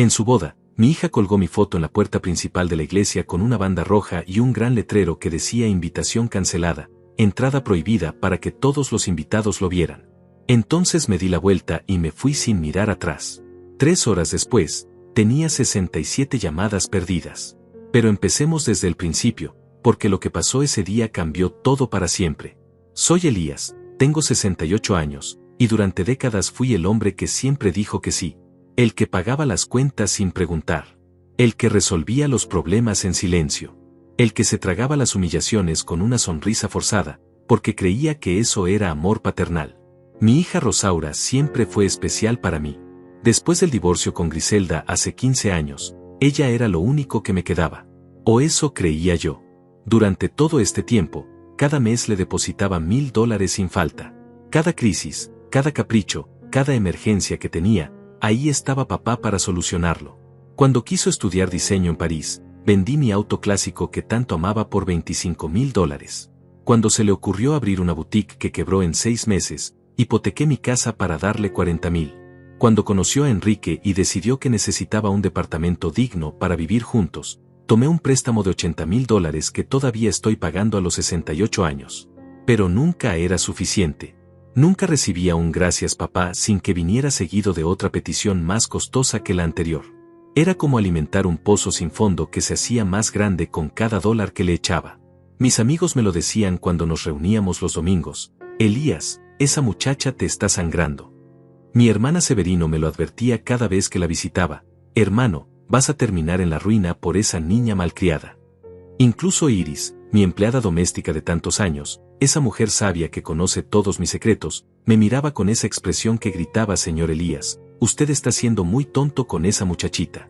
En su boda, mi hija colgó mi foto en la puerta principal de la iglesia con una banda roja y un gran letrero que decía invitación cancelada, entrada prohibida para que todos los invitados lo vieran. Entonces me di la vuelta y me fui sin mirar atrás. 3 horas después, tenía 67 llamadas perdidas. Pero empecemos desde el principio, porque lo que pasó ese día cambió todo para siempre. Soy Elías, tengo 68 años, y durante décadas fui el hombre que siempre dijo que sí. El que pagaba las cuentas sin preguntar. El que resolvía los problemas en silencio. El que se tragaba las humillaciones con una sonrisa forzada, porque creía que eso era amor paternal. Mi hija Rosaura siempre fue especial para mí. Después del divorcio con Griselda hace 15 años, ella era lo único que me quedaba. O eso creía yo. Durante todo este tiempo, cada mes le depositaba $1000 sin falta. Cada crisis, cada capricho, cada emergencia que tenía, ahí estaba papá para solucionarlo. Cuando quiso estudiar diseño en París, vendí mi auto clásico que tanto amaba por $25,000. Cuando se le ocurrió abrir una boutique que quebró en 6 meses, hipotequé mi casa para darle $40,000. Cuando conoció a Enrique y decidió que necesitaba un departamento digno para vivir juntos, tomé un préstamo de $80,000 que todavía estoy pagando a los 68 años. Pero nunca era suficiente. Nunca recibía un gracias papá sin que viniera seguido de otra petición más costosa que la anterior. Era como alimentar un pozo sin fondo que se hacía más grande con cada dólar que le echaba. Mis amigos me lo decían cuando nos reuníamos los domingos: Elías, esa muchacha te está sangrando. Mi hermana Severino me lo advertía cada vez que la visitaba: hermano, vas a terminar en la ruina por esa niña malcriada. Incluso Iris, mi empleada doméstica de tantos años, esa mujer sabia que conoce todos mis secretos, me miraba con esa expresión que gritaba: señor Elías, usted está siendo muy tonto con esa muchachita.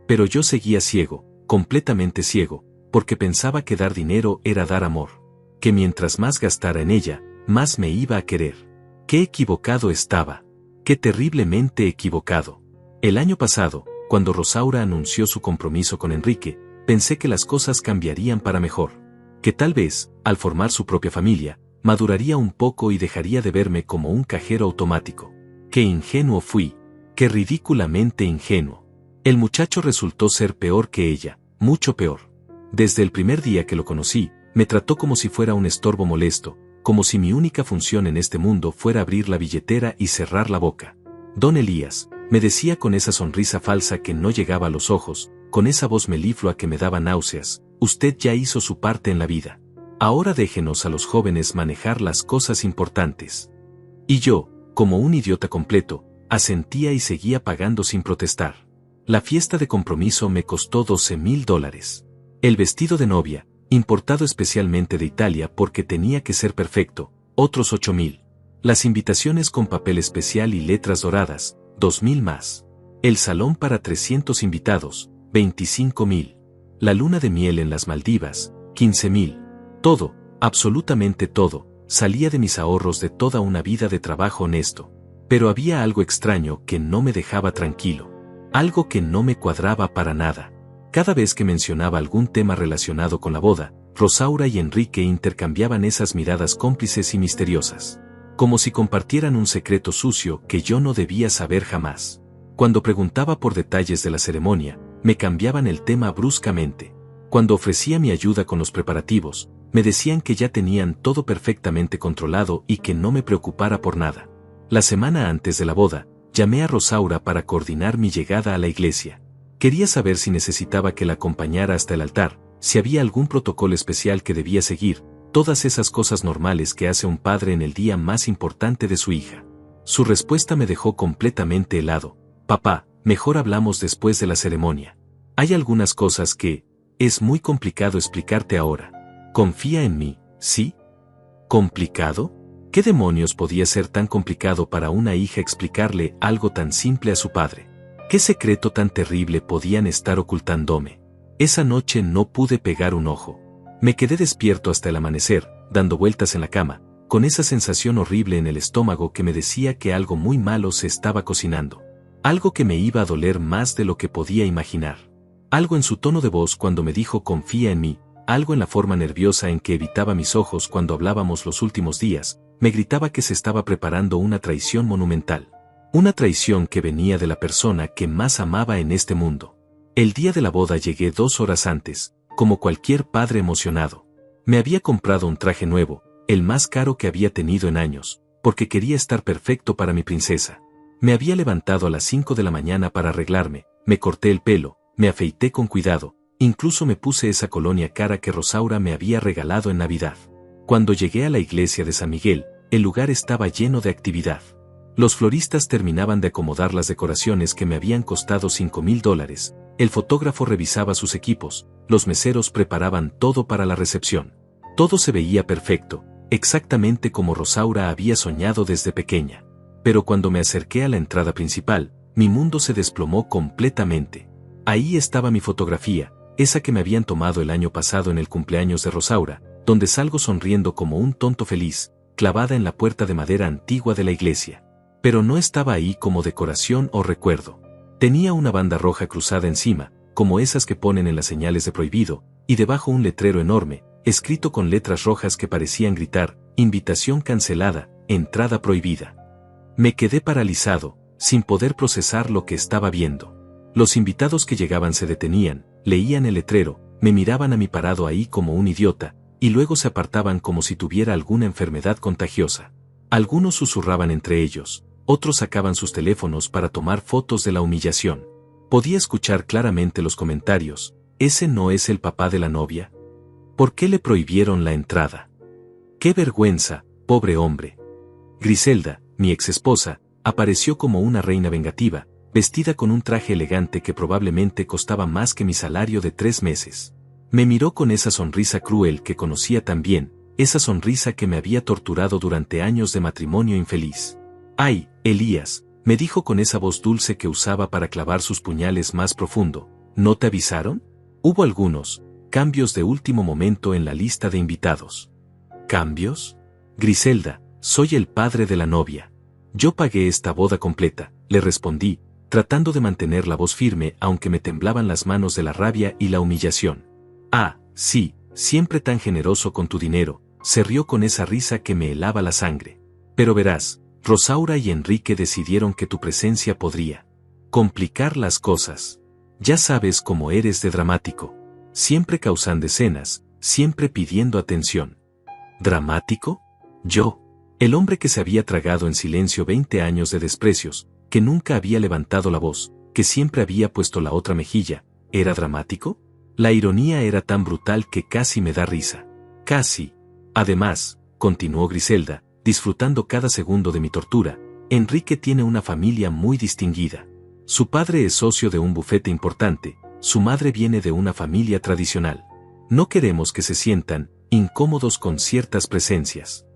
Pero yo seguía ciego, completamente ciego, porque pensaba que dar dinero era dar amor. Que mientras más gastara en ella, más me iba a querer. Qué equivocado estaba. Qué terriblemente equivocado. El año pasado, cuando Rosaura anunció su compromiso con Enrique, pensé que las cosas cambiarían para mejor. Que tal vez, al formar su propia familia, maduraría un poco y dejaría de verme como un cajero automático. Qué ingenuo fui. Qué ridículamente ingenuo. El muchacho resultó ser peor que ella, mucho peor. Desde el primer día que lo conocí, me trató como si fuera un estorbo molesto, como si mi única función en este mundo fuera abrir la billetera y cerrar la boca. Don Elías, me decía con esa sonrisa falsa que no llegaba a los ojos, con esa voz meliflua que me daba náuseas: usted ya hizo su parte en la vida. Ahora déjenos a los jóvenes manejar las cosas importantes. Y yo, como un idiota completo, asentía y seguía pagando sin protestar. La fiesta de compromiso me costó $12,000. El vestido de novia, importado especialmente de Italia porque tenía que ser perfecto, otros $8,000. Las invitaciones con papel especial y letras doradas, $2,000 más. El salón para 300 invitados, $25,000. La luna de miel en las Maldivas, $15,000. Todo, absolutamente todo, salía de mis ahorros de toda una vida de trabajo honesto. Pero había algo extraño que no me dejaba tranquilo. Algo que no me cuadraba para nada. Cada vez que mencionaba algún tema relacionado con la boda, Rosaura y Enrique intercambiaban esas miradas cómplices y misteriosas. Como si compartieran un secreto sucio que yo no debía saber jamás. Cuando preguntaba por detalles de la ceremonia, me cambiaban el tema bruscamente. Cuando ofrecía mi ayuda con los preparativos, me decían que ya tenían todo perfectamente controlado y que no me preocupara por nada. La semana antes de la boda, llamé a Rosaura para coordinar mi llegada a la iglesia. Quería saber si necesitaba que la acompañara hasta el altar, si había algún protocolo especial que debía seguir, todas esas cosas normales que hace un padre en el día más importante de su hija. Su respuesta me dejó completamente helado. Papá, mejor hablamos después de la ceremonia. Hay algunas cosas que es muy complicado explicarte ahora. Confía en mí, ¿sí? ¿Complicado? ¿Qué demonios podía ser tan complicado para una hija explicarle algo tan simple a su padre? ¿Qué secreto tan terrible podían estar ocultándome? Esa noche no pude pegar un ojo. Me quedé despierto hasta el amanecer, dando vueltas en la cama, con esa sensación horrible en el estómago que me decía que algo muy malo se estaba cocinando. Algo que me iba a doler más de lo que podía imaginar. Algo en su tono de voz cuando me dijo confía en mí, algo en la forma nerviosa en que evitaba mis ojos cuando hablábamos los últimos días, me gritaba que se estaba preparando una traición monumental. Una traición que venía de la persona que más amaba en este mundo. El día de la boda llegué 2 horas antes, como cualquier padre emocionado. Me había comprado un traje nuevo, el más caro que había tenido en años, porque quería estar perfecto para mi princesa. Me había levantado a las 5 de la mañana para arreglarme, me corté el pelo, me afeité con cuidado, incluso me puse esa colonia cara que Rosaura me había regalado en Navidad. Cuando llegué a la iglesia de San Miguel, el lugar estaba lleno de actividad. Los floristas terminaban de acomodar las decoraciones que me habían costado $5,000, el fotógrafo revisaba sus equipos, los meseros preparaban todo para la recepción. Todo se veía perfecto, exactamente como Rosaura había soñado desde pequeña. Pero cuando me acerqué a la entrada principal, mi mundo se desplomó completamente. Ahí estaba mi fotografía, esa que me habían tomado el año pasado en el cumpleaños de Rosaura, donde salgo sonriendo como un tonto feliz, clavada en la puerta de madera antigua de la iglesia. Pero no estaba ahí como decoración o recuerdo. Tenía una banda roja cruzada encima, como esas que ponen en las señales de prohibido, y debajo un letrero enorme, escrito con letras rojas que parecían gritar, invitación cancelada, entrada prohibida. Me quedé paralizado, sin poder procesar lo que estaba viendo. Los invitados que llegaban se detenían, leían el letrero, me miraban a mí parado ahí como un idiota, y luego se apartaban como si tuviera alguna enfermedad contagiosa. Algunos susurraban entre ellos, otros sacaban sus teléfonos para tomar fotos de la humillación. Podía escuchar claramente los comentarios, ¿ese no es el papá de la novia? ¿Por qué le prohibieron la entrada? ¡Qué vergüenza, pobre hombre! Griselda, mi exesposa, apareció como una reina vengativa, vestida con un traje elegante que probablemente costaba más que mi salario de 3 meses. Me miró con esa sonrisa cruel que conocía tan bien, esa sonrisa que me había torturado durante años de matrimonio infeliz. «Ay, Elías», me dijo con esa voz dulce que usaba para clavar sus puñales más profundo, ¿no te avisaron? Hubo algunos cambios de último momento en la lista de invitados. ¿Cambios? Griselda, soy el padre de la novia. Yo pagué esta boda completa, le respondí, tratando de mantener la voz firme aunque me temblaban las manos de la rabia y la humillación. Ah, sí, siempre tan generoso con tu dinero, se rió con esa risa que me helaba la sangre. Pero verás, Rosaura y Enrique decidieron que tu presencia podría complicar las cosas. Ya sabes cómo eres de dramático. Siempre causando escenas, siempre pidiendo atención. ¿Dramático? Yo, el hombre que se había tragado en silencio 20 años de desprecios, que nunca había levantado la voz, que siempre había puesto la otra mejilla, ¿era dramático? La ironía era tan brutal que casi me da risa. Casi. Además, continuó Griselda, disfrutando cada segundo de mi tortura, Enrique tiene una familia muy distinguida. Su padre es socio de un bufete importante, su madre viene de una familia tradicional. No queremos que se sientan incómodos con ciertas presencias.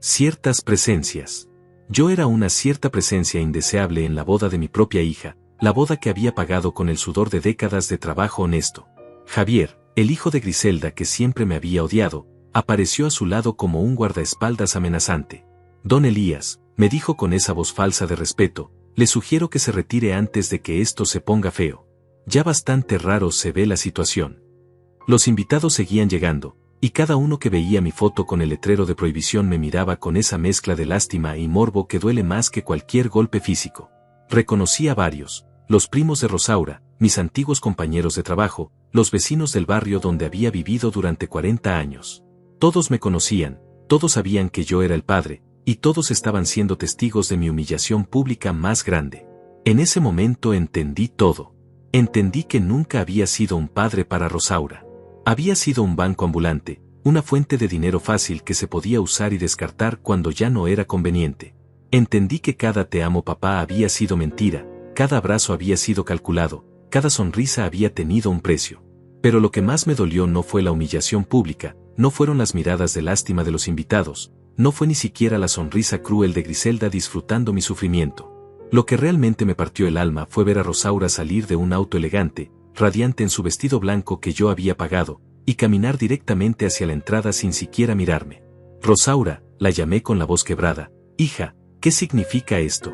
Ciertas presencias. Yo era una cierta presencia indeseable en la boda de mi propia hija, la boda que había pagado con el sudor de décadas de trabajo honesto. Javier, el hijo de Griselda que siempre me había odiado, apareció a su lado como un guardaespaldas amenazante. Don Elías, me dijo con esa voz falsa de respeto, le sugiero que se retire antes de que esto se ponga feo. Ya bastante raro se ve la situación. Los invitados seguían llegando, y cada uno que veía mi foto con el letrero de prohibición me miraba con esa mezcla de lástima y morbo que duele más que cualquier golpe físico. Reconocí a varios, los primos de Rosaura, mis antiguos compañeros de trabajo, los vecinos del barrio donde había vivido durante 40 años. Todos me conocían, todos sabían que yo era el padre, y todos estaban siendo testigos de mi humillación pública más grande. En ese momento entendí todo. Entendí que nunca había sido un padre para Rosaura. Había sido un banco ambulante, una fuente de dinero fácil que se podía usar y descartar cuando ya no era conveniente. Entendí que cada te amo papá había sido mentira, cada abrazo había sido calculado, cada sonrisa había tenido un precio. Pero lo que más me dolió no fue la humillación pública, no fueron las miradas de lástima de los invitados, no fue ni siquiera la sonrisa cruel de Griselda disfrutando mi sufrimiento. Lo que realmente me partió el alma fue ver a Rosaura salir de un auto elegante, radiante en su vestido blanco que yo había pagado, y caminar directamente hacia la entrada sin siquiera mirarme. Rosaura, la llamé con la voz quebrada, hija, ¿qué significa esto?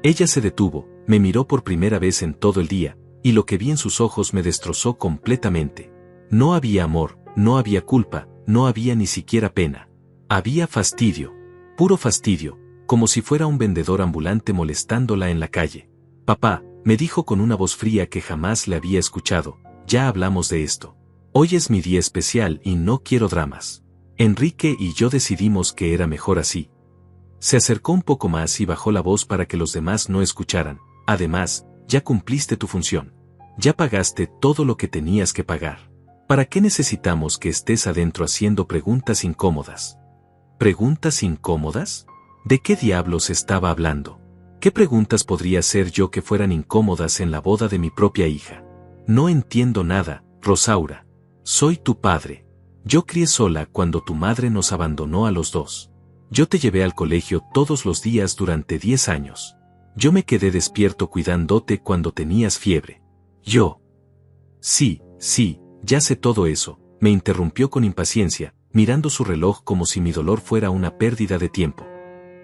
Ella se detuvo, me miró por primera vez en todo el día, y lo que vi en sus ojos me destrozó completamente. No había amor, no había culpa, no había ni siquiera pena. Había fastidio, puro fastidio, como si fuera un vendedor ambulante molestándola en la calle. Papá, me dijo con una voz fría que jamás le había escuchado, ya hablamos de esto. Hoy es mi día especial y no quiero dramas. Enrique y yo decidimos que era mejor así. Se acercó un poco más y bajó la voz para que los demás no escucharan. Además, ya cumpliste tu función. Ya pagaste todo lo que tenías que pagar. ¿Para qué necesitamos que estés adentro haciendo preguntas incómodas? ¿Preguntas incómodas? ¿De qué diablos estaba hablando? ¿Qué preguntas podría hacer yo que fueran incómodas en la boda de mi propia hija? No entiendo nada, Rosaura. Soy tu padre. Yo crié sola cuando tu madre nos abandonó a los dos. Yo te llevé al colegio todos los días durante 10 años. Yo me quedé despierto cuidándote cuando tenías fiebre. Yo. Sí, ya sé todo eso, me interrumpió con impaciencia, mirando su reloj como si mi dolor fuera una pérdida de tiempo.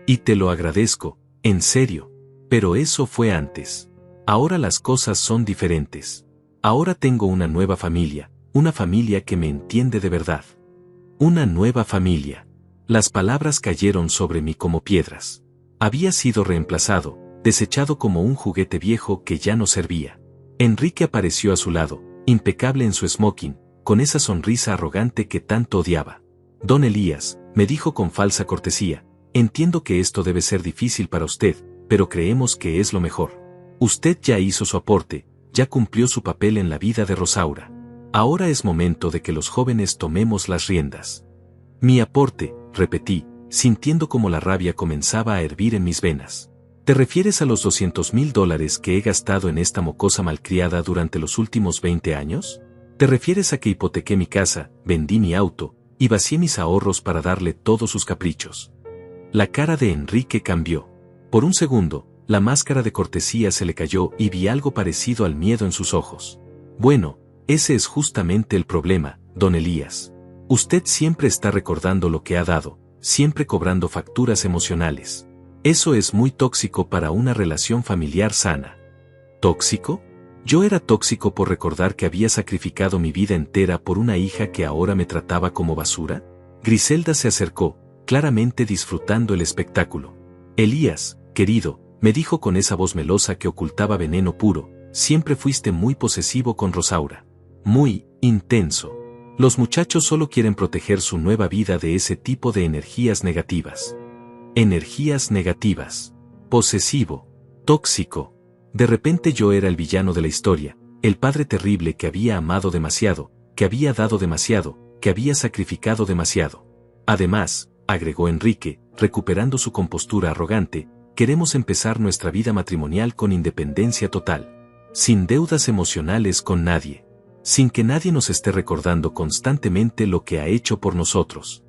Y te lo agradezco, en serio. Pero eso fue antes. Ahora las cosas son diferentes. Ahora tengo una nueva familia, una familia que me entiende de verdad. Una nueva familia. Las palabras cayeron sobre mí como piedras. Había sido reemplazado, desechado como un juguete viejo que ya no servía. Enrique apareció a su lado, impecable en su smoking, con esa sonrisa arrogante que tanto odiaba. Don Elías, me dijo con falsa cortesía, entiendo que esto debe ser difícil para usted, pero creemos que es lo mejor. Usted ya hizo su aporte, ya cumplió su papel en la vida de Rosaura. Ahora es momento de que los jóvenes tomemos las riendas. Mi aporte, repetí, sintiendo como la rabia comenzaba a hervir en mis venas. ¿Te refieres a los $200,000 que he gastado en esta mocosa malcriada durante los últimos 20 años? ¿Te refieres a que hipotequé mi casa, vendí mi auto, y vacié mis ahorros para darle todos sus caprichos? La cara de Enrique cambió. Por un segundo, la máscara de cortesía se le cayó y vi algo parecido al miedo en sus ojos. Bueno, ese es justamente el problema, don Elías. Usted siempre está recordando lo que ha dado, siempre cobrando facturas emocionales. Eso es muy tóxico para una relación familiar sana. ¿Tóxico? ¿Yo era tóxico por recordar que había sacrificado mi vida entera por una hija que ahora me trataba como basura? Griselda se acercó, claramente disfrutando el espectáculo. Elías, querido, me dijo con esa voz melosa que ocultaba veneno puro, siempre fuiste muy posesivo con Rosaura. Muy intenso. Los muchachos solo quieren proteger su nueva vida de ese tipo de energías negativas. Energías negativas. Posesivo. Tóxico. De repente yo era el villano de la historia, el padre terrible que había amado demasiado, que había dado demasiado, que había sacrificado demasiado. Además, agregó Enrique, recuperando su compostura arrogante, queremos empezar nuestra vida matrimonial con independencia total. Sin deudas emocionales con nadie. Sin que nadie nos esté recordando constantemente lo que ha hecho por nosotros.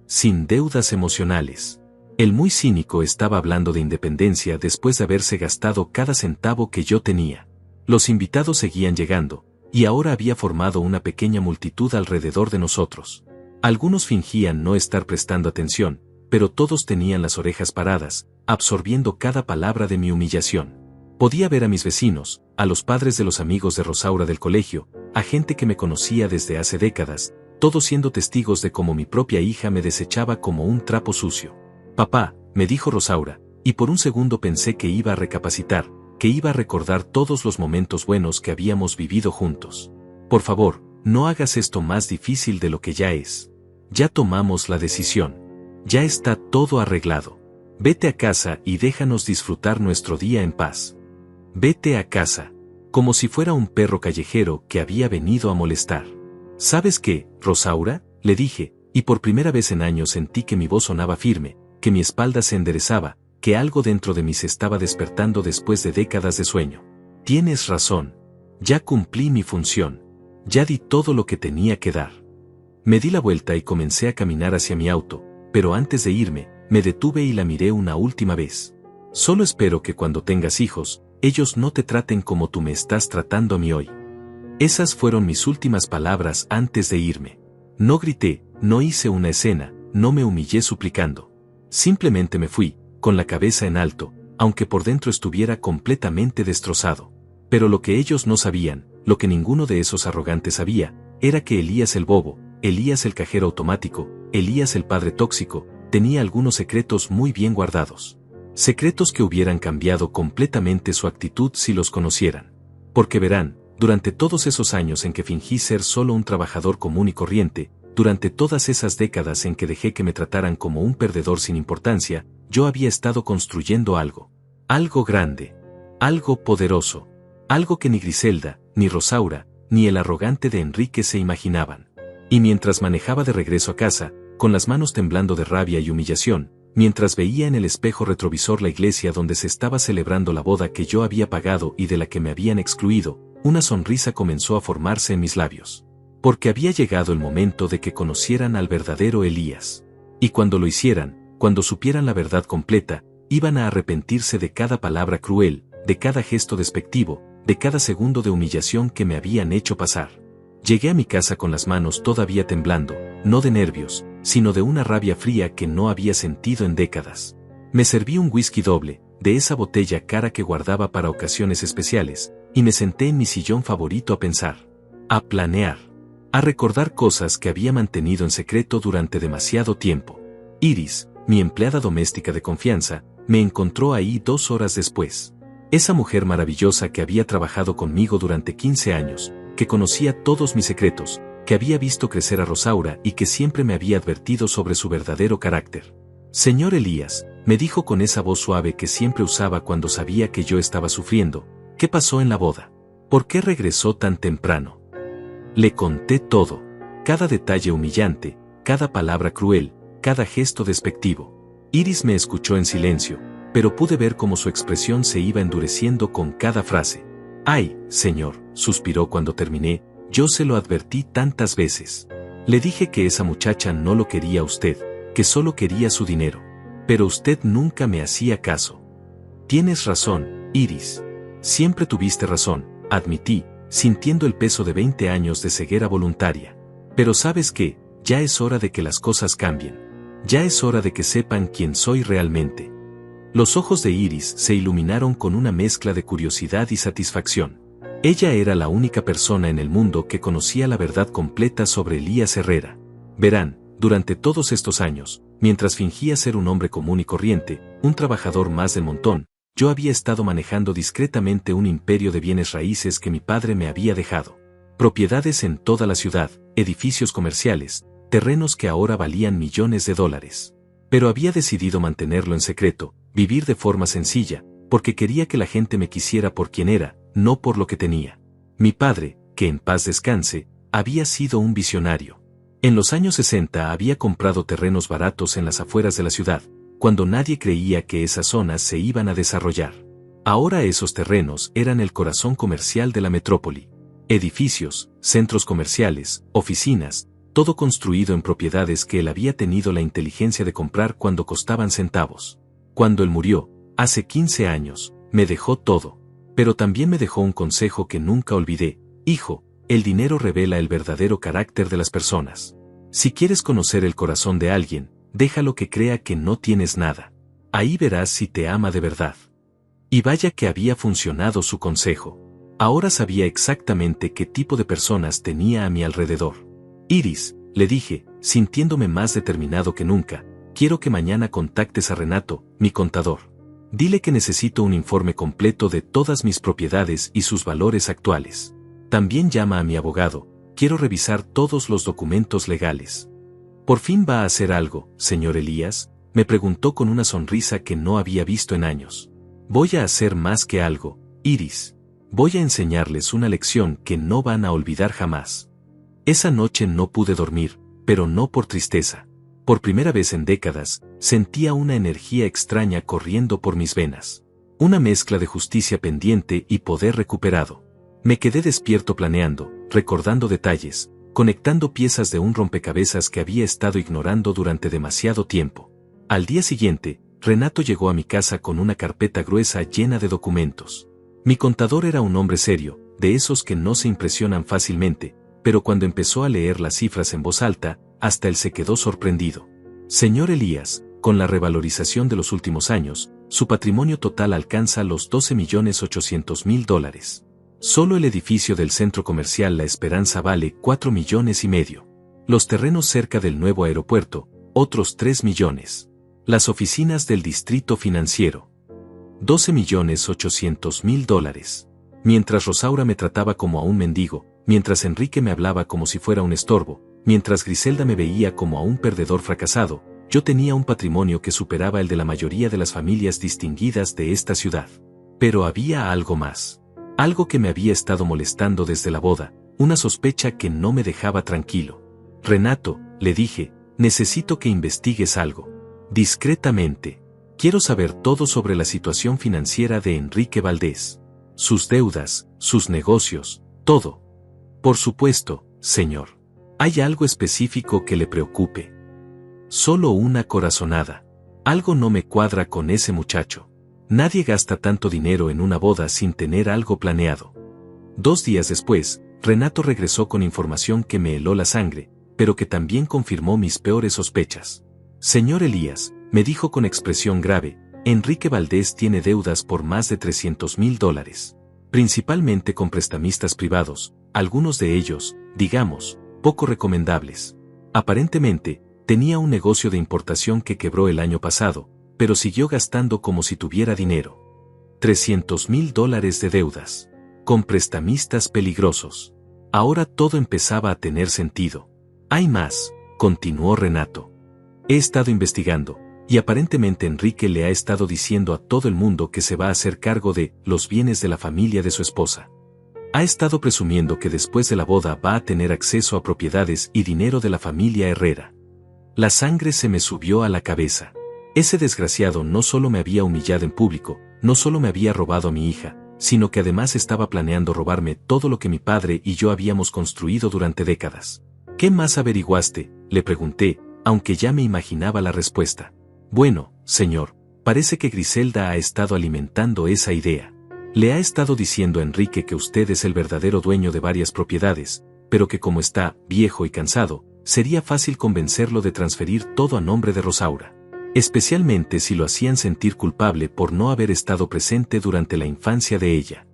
Sin deudas emocionales. El muy cínico estaba hablando de independencia después de haberse gastado cada centavo que yo tenía. Los invitados seguían llegando, y ahora había formado una pequeña multitud alrededor de nosotros. Algunos fingían no estar prestando atención, pero todos tenían las orejas paradas, absorbiendo cada palabra de mi humillación. Podía ver a mis vecinos, a los padres de los amigos de Rosaura del colegio, a gente que me conocía desde hace décadas, todos siendo testigos de cómo mi propia hija me desechaba como un trapo sucio. Papá, me dijo Rosaura, y por un segundo pensé que iba a recapacitar, que iba a recordar todos los momentos buenos que habíamos vivido juntos. Por favor, no hagas esto más difícil de lo que ya es. Ya tomamos la decisión. Ya está todo arreglado. Vete a casa y déjanos disfrutar nuestro día en paz. Vete a casa. Como si fuera un perro callejero que había venido a molestar. ¿Sabes qué, Rosaura? Le dije, y por primera vez en años sentí que mi voz sonaba firme, que mi espalda se enderezaba, que algo dentro de mí se estaba despertando después de décadas de sueño. Tienes razón. Ya cumplí mi función. Ya di todo lo que tenía que dar. Me di la vuelta y comencé a caminar hacia mi auto, pero antes de irme, me detuve y la miré una última vez. Solo espero que cuando tengas hijos, ellos no te traten como tú me estás tratando a mí hoy. Esas fueron mis últimas palabras antes de irme. No grité, no hice una escena, no me humillé suplicando. Simplemente me fui, con la cabeza en alto, aunque por dentro estuviera completamente destrozado. Pero lo que ellos no sabían, lo que ninguno de esos arrogantes sabía, era que Elías el bobo, Elías el cajero automático, Elías el padre tóxico, tenía algunos secretos muy bien guardados. Secretos que hubieran cambiado completamente su actitud si los conocieran. Porque verán, durante todos esos años en que fingí ser solo un trabajador común y corriente, durante todas esas décadas en que dejé que me trataran como un perdedor sin importancia, yo había estado construyendo algo. Algo grande. Algo poderoso. Algo que ni Griselda, ni Rosaura, ni el arrogante de Enrique se imaginaban. Y mientras manejaba de regreso a casa, con las manos temblando de rabia y humillación, mientras veía en el espejo retrovisor la iglesia donde se estaba celebrando la boda que yo había pagado y de la que me habían excluido, una sonrisa comenzó a formarse en mis labios. Porque había llegado el momento de que conocieran al verdadero Elías. Y cuando lo hicieran, cuando supieran la verdad completa, iban a arrepentirse de cada palabra cruel, de cada gesto despectivo, de cada segundo de humillación que me habían hecho pasar. Llegué a mi casa con las manos todavía temblando, no de nervios, sino de una rabia fría que no había sentido en décadas. Me serví un whisky doble, de esa botella cara que guardaba para ocasiones especiales, y me senté en mi sillón favorito a pensar, a planear, a recordar cosas que había mantenido en secreto durante demasiado tiempo. Iris, mi empleada doméstica de confianza, me encontró ahí 2 horas después. Esa mujer maravillosa que había trabajado conmigo durante 15 años, que conocía todos mis secretos, que había visto crecer a Rosaura y que siempre me había advertido sobre su verdadero carácter. Señor Elías, me dijo con esa voz suave que siempre usaba cuando sabía que yo estaba sufriendo, ¿qué pasó en la boda? ¿Por qué regresó tan temprano? Le conté todo, cada detalle humillante, cada palabra cruel, cada gesto despectivo. Iris me escuchó en silencio, pero pude ver cómo su expresión se iba endureciendo con cada frase. «Ay, señor», suspiró cuando terminé, «yo se lo advertí tantas veces. Le dije que esa muchacha no lo quería a usted, que solo quería su dinero. Pero usted nunca me hacía caso». «Tienes razón, Iris. Siempre tuviste razón», admití, sintiendo el peso de 20 años de ceguera voluntaria. «Pero ¿sabes qué? Ya es hora de que las cosas cambien. Ya es hora de que sepan quién soy realmente». Los ojos de Iris se iluminaron con una mezcla de curiosidad y satisfacción. Ella era la única persona en el mundo que conocía la verdad completa sobre Elías Herrera. Verán, durante todos estos años, mientras fingía ser un hombre común y corriente, un trabajador más del montón, yo había estado manejando discretamente un imperio de bienes raíces que mi padre me había dejado. Propiedades en toda la ciudad, edificios comerciales, terrenos que ahora valían millones de dólares. Pero había decidido mantenerlo en secreto, vivir de forma sencilla, porque quería que la gente me quisiera por quien era, no por lo que tenía. Mi padre, que en paz descanse, había sido un visionario. En los años 60 había comprado terrenos baratos en las afueras de la ciudad, cuando nadie creía que esas zonas se iban a desarrollar. Ahora esos terrenos eran el corazón comercial de la metrópoli. Edificios, centros comerciales, oficinas, todo construido en propiedades que él había tenido la inteligencia de comprar cuando costaban centavos. Cuando él murió, hace 15 años, me dejó todo. Pero también me dejó un consejo que nunca olvidé: hijo, el dinero revela el verdadero carácter de las personas. Si quieres conocer el corazón de alguien, déjalo que crea que no tienes nada. Ahí verás si te ama de verdad. Y vaya que había funcionado su consejo. Ahora sabía exactamente qué tipo de personas tenía a mi alrededor. Iris, le dije, sintiéndome más determinado que nunca, quiero que mañana contactes a Renato, mi contador. Dile que necesito un informe completo de todas mis propiedades y sus valores actuales. También llama a mi abogado, quiero revisar todos los documentos legales. ¿Por fin va a hacer algo, señor Elías?, me preguntó con una sonrisa que no había visto en años. Voy a hacer más que algo, Iris. Voy a enseñarles una lección que no van a olvidar jamás. Esa noche no pude dormir, pero no por tristeza. Por primera vez en décadas, sentía una energía extraña corriendo por mis venas. Una mezcla de justicia pendiente y poder recuperado. Me quedé despierto planeando, recordando detalles, conectando piezas de un rompecabezas que había estado ignorando durante demasiado tiempo. Al día siguiente, Renato llegó a mi casa con una carpeta gruesa llena de documentos. Mi contador era un hombre serio, de esos que no se impresionan fácilmente, pero cuando empezó a leer las cifras en voz alta, hasta él se quedó sorprendido. Señor Elías, con la revalorización de los últimos años, su patrimonio total alcanza los $12.800.000. Solo el edificio del centro comercial La Esperanza vale $4,5 millones. Los terrenos cerca del nuevo aeropuerto, otros $3 millones. Las oficinas del distrito financiero. $12.800.000. Mientras Rosaura me trataba como a un mendigo, mientras Enrique me hablaba como si fuera un estorbo, mientras Griselda me veía como a un perdedor fracasado, yo tenía un patrimonio que superaba el de la mayoría de las familias distinguidas de esta ciudad. Pero había algo más. Algo que me había estado molestando desde la boda, una sospecha que no me dejaba tranquilo. Renato, le dije, necesito que investigues algo. Discretamente. Quiero saber todo sobre la situación financiera de Enrique Valdés. Sus deudas, sus negocios, todo. Por supuesto, señor. ¿Hay algo específico que le preocupe? Solo una corazonada. Algo no me cuadra con ese muchacho. Nadie gasta tanto dinero en una boda sin tener algo planeado. 2 días después, Renato regresó con información que me heló la sangre, pero que también confirmó mis peores sospechas. Señor Elías, me dijo con expresión grave, Enrique Valdés tiene deudas por más de $300.000, principalmente con prestamistas privados, algunos de ellos, digamos, poco recomendables. Aparentemente, tenía un negocio de importación que quebró el año pasado, pero siguió gastando como si tuviera dinero. $300.000 de deudas. Con prestamistas peligrosos. Ahora todo empezaba a tener sentido. Hay más, continuó Renato. He estado investigando, y aparentemente Enrique le ha estado diciendo a todo el mundo que se va a hacer cargo de los bienes de la familia de su esposa. Ha estado presumiendo que después de la boda va a tener acceso a propiedades y dinero de la familia Herrera. La sangre se me subió a la cabeza. Ese desgraciado no solo me había humillado en público, no solo me había robado a mi hija, sino que además estaba planeando robarme todo lo que mi padre y yo habíamos construido durante décadas. ¿Qué más averiguaste?, le pregunté, aunque ya me imaginaba la respuesta. Bueno, señor, parece que Griselda ha estado alimentando esa idea. Le ha estado diciendo a Enrique que usted es el verdadero dueño de varias propiedades, pero que como está viejo y cansado, sería fácil convencerlo de transferir todo a nombre de Rosaura. Especialmente si lo hacían sentir culpable por no haber estado presente durante la infancia de ella.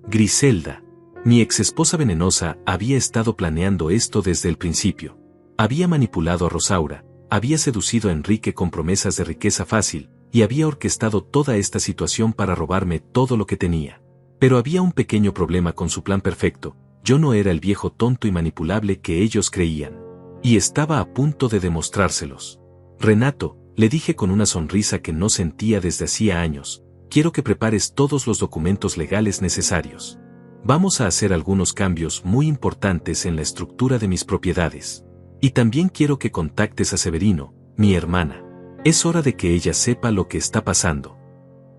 Griselda, mi exesposa venenosa, había estado planeando esto desde el principio. Había manipulado a Rosaura, había seducido a Enrique con promesas de riqueza fácil, y había orquestado toda esta situación para robarme todo lo que tenía. Pero había un pequeño problema con su plan perfecto, yo no era el viejo tonto y manipulable que ellos creían. Y estaba a punto de demostrárselos. Renato, le dije con una sonrisa que no sentía desde hacía años, quiero que prepares todos los documentos legales necesarios. Vamos a hacer algunos cambios muy importantes en la estructura de mis propiedades. Y también quiero que contactes a Severino, mi hermana. Es hora de que ella sepa lo que está pasando.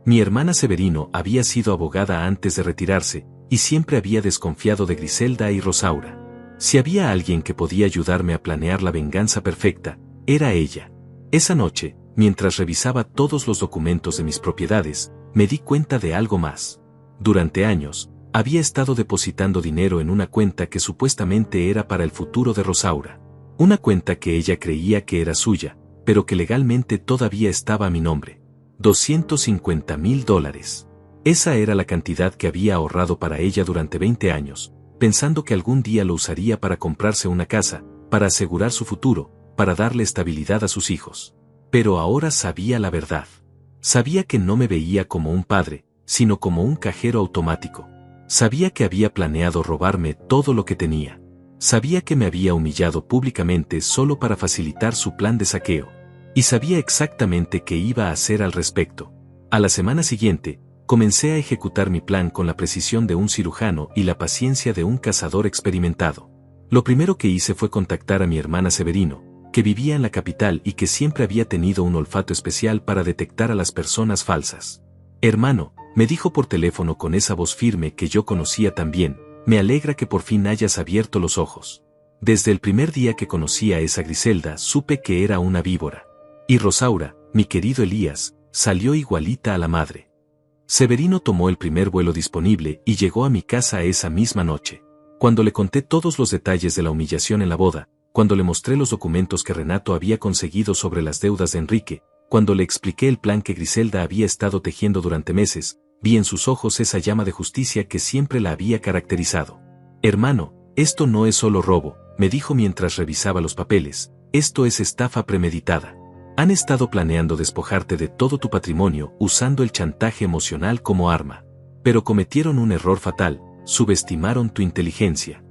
Mi hermana Severino había sido abogada antes de retirarse, y siempre había desconfiado de Griselda y Rosaura. Si había alguien que podía ayudarme a planear la venganza perfecta, era ella. Esa noche, mientras revisaba todos los documentos de mis propiedades, me di cuenta de algo más. Durante años, había estado depositando dinero en una cuenta que supuestamente era para el futuro de Rosaura. Una cuenta que ella creía que era suya, pero que legalmente todavía estaba a mi nombre. $250.000. Esa era la cantidad que había ahorrado para ella durante 20 años, pensando que algún día lo usaría para comprarse una casa, para asegurar su futuro, para darle estabilidad a sus hijos. Pero ahora sabía la verdad. Sabía que no me veía como un padre, sino como un cajero automático. Sabía que había planeado robarme todo lo que tenía. Sabía que me había humillado públicamente solo para facilitar su plan de saqueo. Y sabía exactamente qué iba a hacer al respecto. A la semana siguiente, comencé a ejecutar mi plan con la precisión de un cirujano y la paciencia de un cazador experimentado. Lo primero que hice fue contactar a mi hermana Severino, que vivía en la capital y que siempre había tenido un olfato especial para detectar a las personas falsas. Hermano, me dijo por teléfono con esa voz firme que yo conocía tan bien, me alegra que por fin hayas abierto los ojos. Desde el primer día que conocí a esa Griselda supe que era una víbora. Y Rosaura, mi querido Elías, salió igualita a la madre. Severino tomó el primer vuelo disponible y llegó a mi casa esa misma noche. Cuando le conté todos los detalles de la humillación en la boda, cuando le mostré los documentos que Renato había conseguido sobre las deudas de Enrique, cuando le expliqué el plan que Griselda había estado tejiendo durante meses, vi en sus ojos esa llama de justicia que siempre la había caracterizado. Hermano, esto no es solo robo, me dijo mientras revisaba los papeles, esto es estafa premeditada. Han estado planeando despojarte de todo tu patrimonio usando el chantaje emocional como arma. Pero cometieron un error fatal, subestimaron tu inteligencia.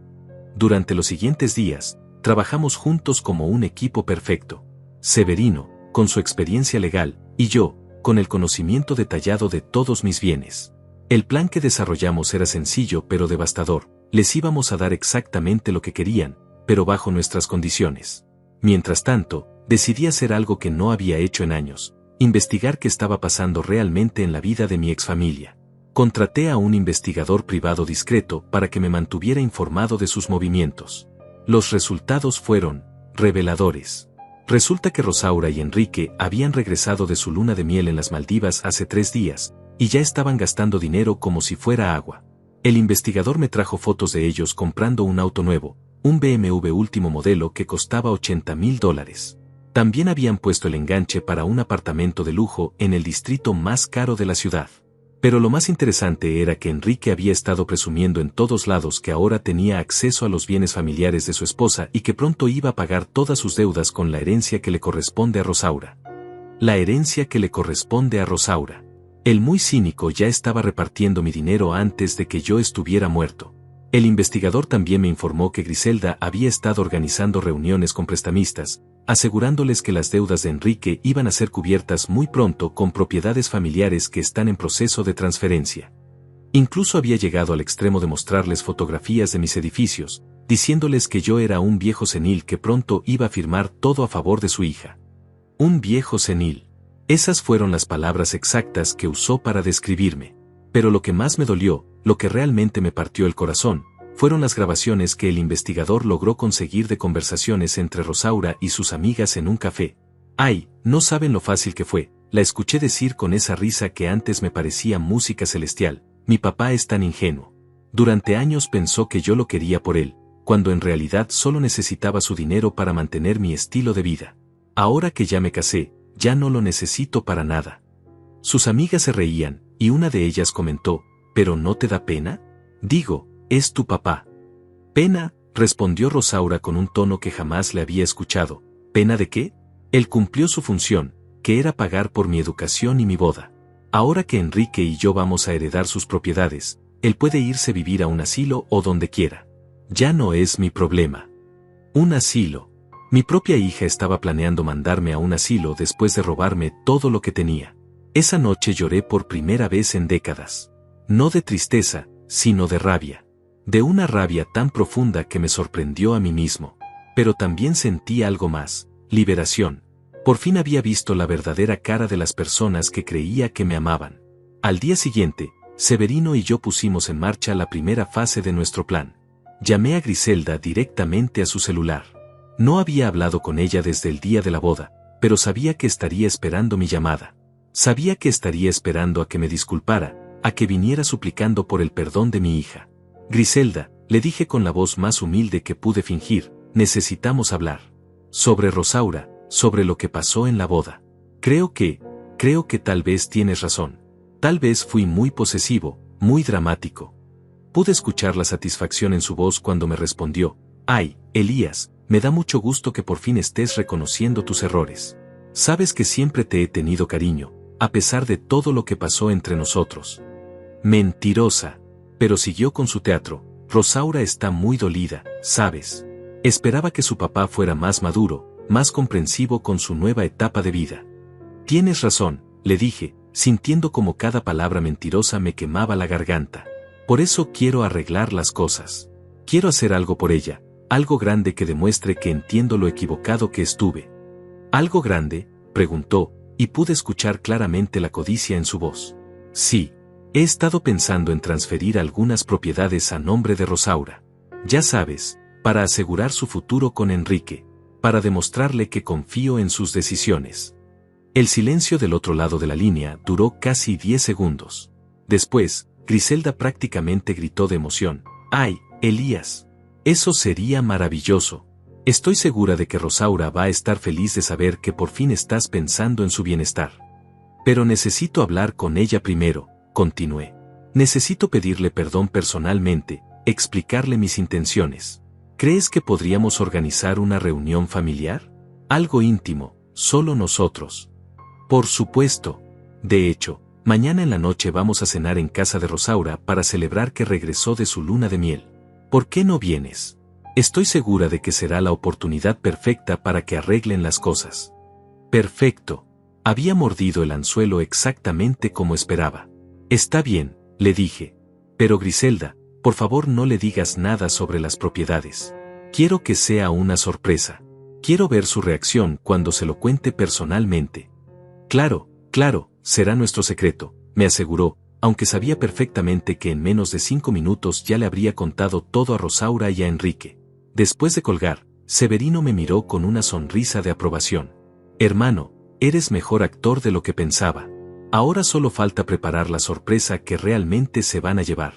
Durante los siguientes días, trabajamos juntos como un equipo perfecto. Severino, con su experiencia legal, y yo, con el conocimiento detallado de todos mis bienes. El plan que desarrollamos era sencillo pero devastador. Les íbamos a dar exactamente lo que querían, pero bajo nuestras condiciones. Mientras tanto, decidí hacer algo que no había hecho en años: investigar qué estaba pasando realmente en la vida de mi exfamilia. Contraté a un investigador privado discreto para que me mantuviera informado de sus movimientos. Los resultados fueron reveladores. Resulta que Rosaura y Enrique habían regresado de su luna de miel en las Maldivas hace 3 días, y ya estaban gastando dinero como si fuera agua. El investigador me trajo fotos de ellos comprando un auto nuevo, un BMW último modelo que costaba $80,000. También habían puesto el enganche para un apartamento de lujo en el distrito más caro de la ciudad. Pero lo más interesante era que Enrique había estado presumiendo en todos lados que ahora tenía acceso a los bienes familiares de su esposa y que pronto iba a pagar todas sus deudas con la herencia que le corresponde a Rosaura. La herencia que le corresponde a Rosaura. El muy cínico ya estaba repartiendo mi dinero antes de que yo estuviera muerto. El investigador también me informó que Griselda había estado organizando reuniones con prestamistas, asegurándoles que las deudas de Enrique iban a ser cubiertas muy pronto con propiedades familiares que están en proceso de transferencia. Incluso había llegado al extremo de mostrarles fotografías de mis edificios, diciéndoles que yo era un viejo senil que pronto iba a firmar todo a favor de su hija. Un viejo senil. Esas fueron las palabras exactas que usó para describirme. Pero lo que más me dolió, lo que realmente me partió el corazón, fueron las grabaciones que el investigador logró conseguir de conversaciones entre Rosaura y sus amigas en un café. Ay, no saben lo fácil que fue. La escuché decir con esa risa que antes me parecía música celestial: mi papá es tan ingenuo. Durante años pensó que yo lo quería por él, cuando en realidad solo necesitaba su dinero para mantener mi estilo de vida. Ahora que ya me casé, ya no lo necesito para nada. Sus amigas se reían, y una de ellas comentó: ¿pero no te da pena? Digo, es tu papá. ¿Pena?, respondió Rosaura con un tono que jamás le había escuchado. ¿Pena de qué? Él cumplió su función, que era pagar por mi educación y mi boda. Ahora que Enrique y yo vamos a heredar sus propiedades, él puede irse a vivir a un asilo o donde quiera. Ya no es mi problema. Un asilo. Mi propia hija estaba planeando mandarme a un asilo después de robarme todo lo que tenía. Esa noche lloré por primera vez en décadas. No de tristeza, sino de rabia. De una rabia tan profunda que me sorprendió a mí mismo. Pero también sentí algo más: liberación. Por fin había visto la verdadera cara de las personas que creía que me amaban. Al día siguiente, Severino y yo pusimos en marcha la primera fase de nuestro plan. Llamé a Griselda directamente a su celular. No había hablado con ella desde el día de la boda, pero sabía que estaría esperando mi llamada. Sabía que estaría esperando a que me disculpara, a que viniera suplicando por el perdón de mi hija. Griselda, le dije con la voz más humilde que pude fingir, necesitamos hablar. Sobre Rosaura, sobre lo que pasó en la boda. Creo que tal vez tienes razón. Tal vez fui muy posesivo, muy dramático. Pude escuchar la satisfacción en su voz cuando me respondió: ay, Elías, me da mucho gusto que por fin estés reconociendo tus errores. Sabes que siempre te he tenido cariño, a pesar de todo lo que pasó entre nosotros. Mentirosa. Pero siguió con su teatro. Rosaura está muy dolida, ¿sabes? Esperaba que su papá fuera más maduro, más comprensivo con su nueva etapa de vida. Tienes razón, le dije, sintiendo como cada palabra mentirosa me quemaba la garganta. Por eso quiero arreglar las cosas. Quiero hacer algo por ella, algo grande que demuestre que entiendo lo equivocado que estuve. ¿Algo grande?, preguntó, y pude escuchar claramente la codicia en su voz. Sí. He estado pensando en transferir algunas propiedades a nombre de Rosaura. Ya sabes, para asegurar su futuro con Enrique, para demostrarle que confío en sus decisiones. El silencio del otro lado de la línea duró casi 10 segundos. Después, Griselda prácticamente gritó de emoción: ¡ay, Elías! Eso sería maravilloso. Estoy segura de que Rosaura va a estar feliz de saber que por fin estás pensando en su bienestar. Pero necesito hablar con ella primero. Continué. Necesito pedirle perdón personalmente, explicarle mis intenciones. ¿Crees que podríamos organizar una reunión familiar? Algo íntimo, solo nosotros. Por supuesto. De hecho, mañana en la noche vamos a cenar en casa de Rosaura para celebrar que regresó de su luna de miel. ¿Por qué no vienes? Estoy segura de que será la oportunidad perfecta para que arreglen las cosas. Perfecto. Había mordido el anzuelo exactamente como esperaba. Está bien, le dije. Pero Griselda, por favor no le digas nada sobre las propiedades. Quiero que sea una sorpresa. Quiero ver su reacción cuando se lo cuente personalmente. Claro, será nuestro secreto, me aseguró, aunque sabía perfectamente que en menos de 5 minutos ya le habría contado todo a Rosaura y a Enrique. Después de colgar, Severino me miró con una sonrisa de aprobación. Hermano, eres mejor actor de lo que pensaba. Ahora solo falta preparar la sorpresa que realmente se van a llevar.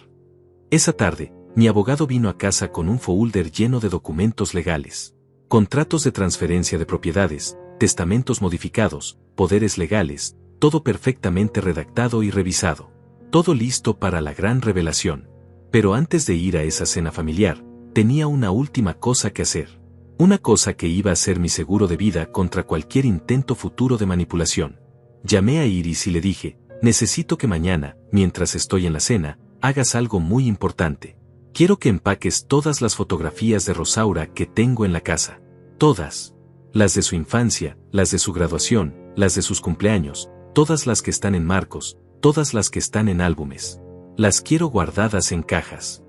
Esa tarde, mi abogado vino a casa con un folder lleno de documentos legales. Contratos de transferencia de propiedades, testamentos modificados, poderes legales, todo perfectamente redactado y revisado. Todo listo para la gran revelación. Pero antes de ir a esa cena familiar, tenía una última cosa que hacer. Una cosa que iba a ser mi seguro de vida contra cualquier intento futuro de manipulación. Llamé a Iris y le dije, necesito que mañana, mientras estoy en la cena, hagas algo muy importante. Quiero que empaques todas las fotografías de Rosaura que tengo en la casa. Todas. Las de su infancia, las de su graduación, las de sus cumpleaños, todas las que están en marcos, todas las que están en álbumes. Las quiero guardadas en cajas.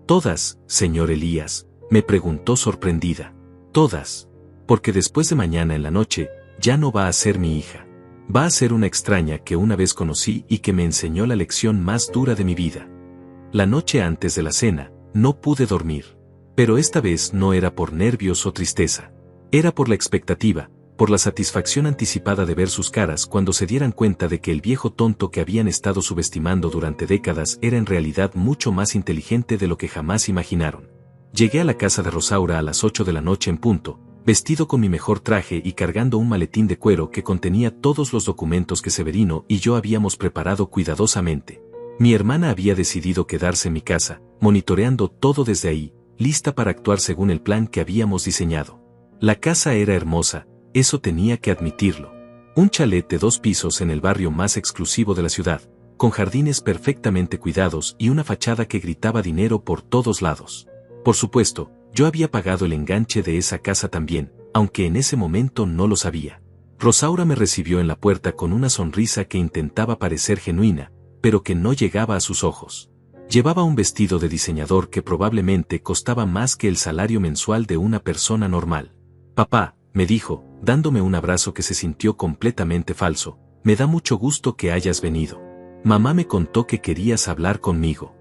Todas, señor Elías, me preguntó sorprendida. Todas. Porque después de mañana en la noche, ya no va a ser mi hija. Va a ser una extraña que una vez conocí y que me enseñó la lección más dura de mi vida. La noche antes de la cena, no pude dormir. Pero esta vez no era por nervios o tristeza. Era por la expectativa, por la satisfacción anticipada de ver sus caras cuando se dieran cuenta de que el viejo tonto que habían estado subestimando durante décadas era en realidad mucho más inteligente de lo que jamás imaginaron. Llegué a la casa de Rosaura a las 8 de la noche en punto, vestido con mi mejor traje y cargando un maletín de cuero que contenía todos los documentos que Severino y yo habíamos preparado cuidadosamente. Mi hermana había decidido quedarse en mi casa, monitoreando todo desde ahí, lista para actuar según el plan que habíamos diseñado. La casa era hermosa, eso tenía que admitirlo. Un chalet de 2 pisos en el barrio más exclusivo de la ciudad, con jardines perfectamente cuidados y una fachada que gritaba dinero por todos lados. Por supuesto, yo había pagado el enganche de esa casa también, aunque en ese momento no lo sabía. Rosaura me recibió en la puerta con una sonrisa que intentaba parecer genuina, pero que no llegaba a sus ojos. Llevaba un vestido de diseñador que probablemente costaba más que el salario mensual de una persona normal. Papá, me dijo, dándome un abrazo que se sintió completamente falso, me da mucho gusto que hayas venido. Mamá me contó que querías hablar conmigo.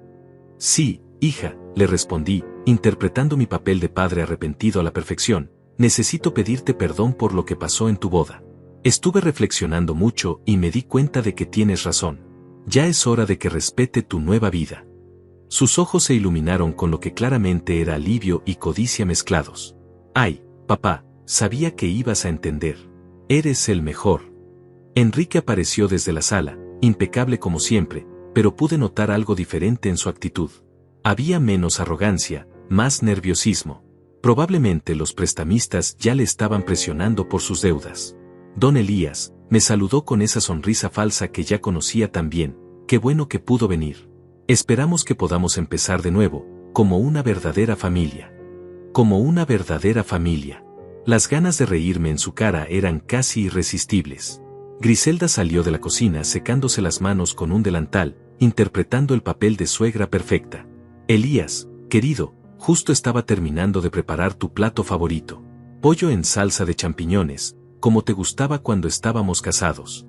Sí, hija, le respondí, interpretando mi papel de padre arrepentido a la perfección, necesito pedirte perdón por lo que pasó en tu boda. Estuve reflexionando mucho y me di cuenta de que tienes razón. Ya es hora de que respete tu nueva vida. Sus ojos se iluminaron con lo que claramente era alivio y codicia mezclados. Ay, papá, sabía que ibas a entender. Eres el mejor. Enrique apareció desde la sala, impecable como siempre, pero pude notar algo diferente en su actitud. Había menos arrogancia, más nerviosismo. Probablemente los prestamistas ya le estaban presionando por sus deudas. Don Elías me saludó con esa sonrisa falsa que ya conocía tan bien. Qué bueno que pudo venir. Esperamos que podamos empezar de nuevo, como una verdadera familia. Como una verdadera familia. Las ganas de reírme en su cara eran casi irresistibles. Griselda salió de la cocina secándose las manos con un delantal, interpretando el papel de suegra perfecta. Elías, querido, justo estaba terminando de preparar tu plato favorito. Pollo en salsa de champiñones, como te gustaba cuando estábamos casados.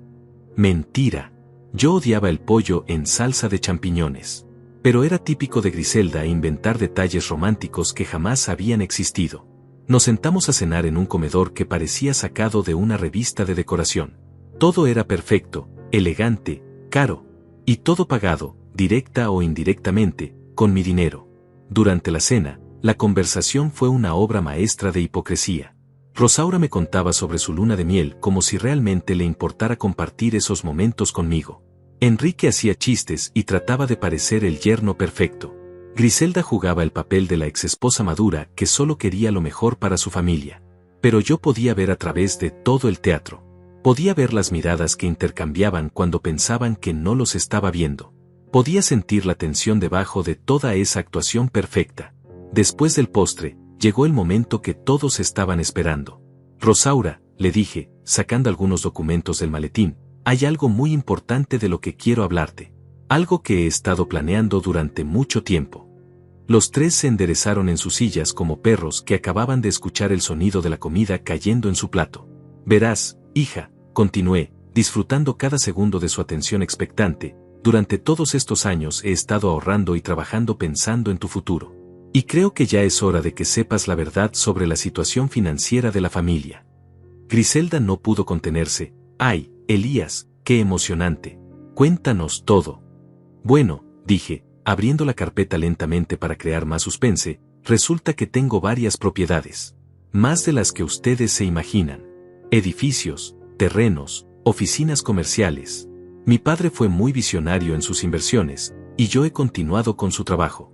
Mentira. Yo odiaba el pollo en salsa de champiñones. Pero era típico de Griselda inventar detalles románticos que jamás habían existido. Nos sentamos a cenar en un comedor que parecía sacado de una revista de decoración. Todo era perfecto, elegante, caro. Y todo pagado, directa o indirectamente, con mi dinero. Durante la cena, la conversación fue una obra maestra de hipocresía. Rosaura me contaba sobre su luna de miel como si realmente le importara compartir esos momentos conmigo. Enrique hacía chistes y trataba de parecer el yerno perfecto. Griselda jugaba el papel de la exesposa madura que solo quería lo mejor para su familia. Pero yo podía ver a través de todo el teatro. Podía ver las miradas que intercambiaban cuando pensaban que no los estaba viendo. Podía sentir la tensión debajo de toda esa actuación perfecta. Después del postre, llegó el momento que todos estaban esperando. Rosaura, le dije, sacando algunos documentos del maletín, hay algo muy importante de lo que quiero hablarte. Algo que he estado planeando durante mucho tiempo. Los tres se enderezaron en sus sillas como perros que acababan de escuchar el sonido de la comida cayendo en su plato. Verás, hija, continué, disfrutando cada segundo de su atención expectante, durante todos estos años he estado ahorrando y trabajando pensando en tu futuro. Y creo que ya es hora de que sepas la verdad sobre la situación financiera de la familia. Griselda no pudo contenerse. ¡Ay, Elías, qué emocionante! Cuéntanos todo. Bueno, dije, abriendo la carpeta lentamente para crear más suspense, resulta que tengo varias propiedades. Más de las que ustedes se imaginan. Edificios, terrenos, oficinas comerciales. Mi padre fue muy visionario en sus inversiones, y yo he continuado con su trabajo.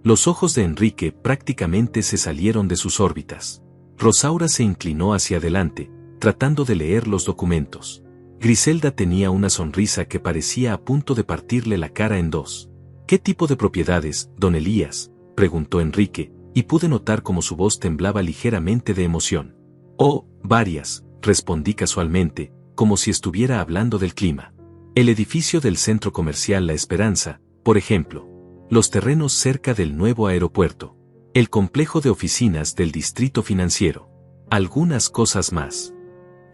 Los ojos de Enrique prácticamente se salieron de sus órbitas. Rosaura se inclinó hacia adelante, tratando de leer los documentos. Griselda tenía una sonrisa que parecía a punto de partirle la cara en dos. ¿Qué tipo de propiedades, don Elías?, preguntó Enrique, y pude notar cómo su voz temblaba ligeramente de emoción. Oh, varias, respondí casualmente, como si estuviera hablando del clima. El edificio del centro comercial La Esperanza, por ejemplo. Los terrenos cerca del nuevo aeropuerto. El complejo de oficinas del distrito financiero. Algunas cosas más.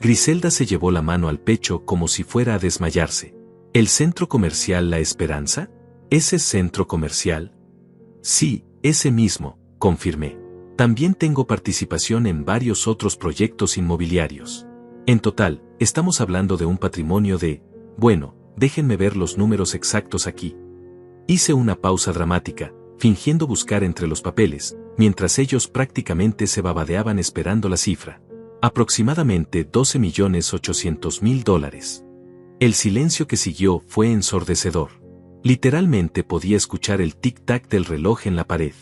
Griselda se llevó la mano al pecho como si fuera a desmayarse. ¿El centro comercial La Esperanza? ¿Ese centro comercial? Sí, ese mismo, confirmé. También tengo participación en varios otros proyectos inmobiliarios. En total, estamos hablando de un patrimonio de... Bueno, déjenme ver los números exactos aquí. Hice una pausa dramática, fingiendo buscar entre los papeles, mientras ellos prácticamente se babadeaban esperando la cifra. Aproximadamente $12.800.000. El silencio que siguió fue ensordecedor. Literalmente podía escuchar el tic-tac del reloj en la pared.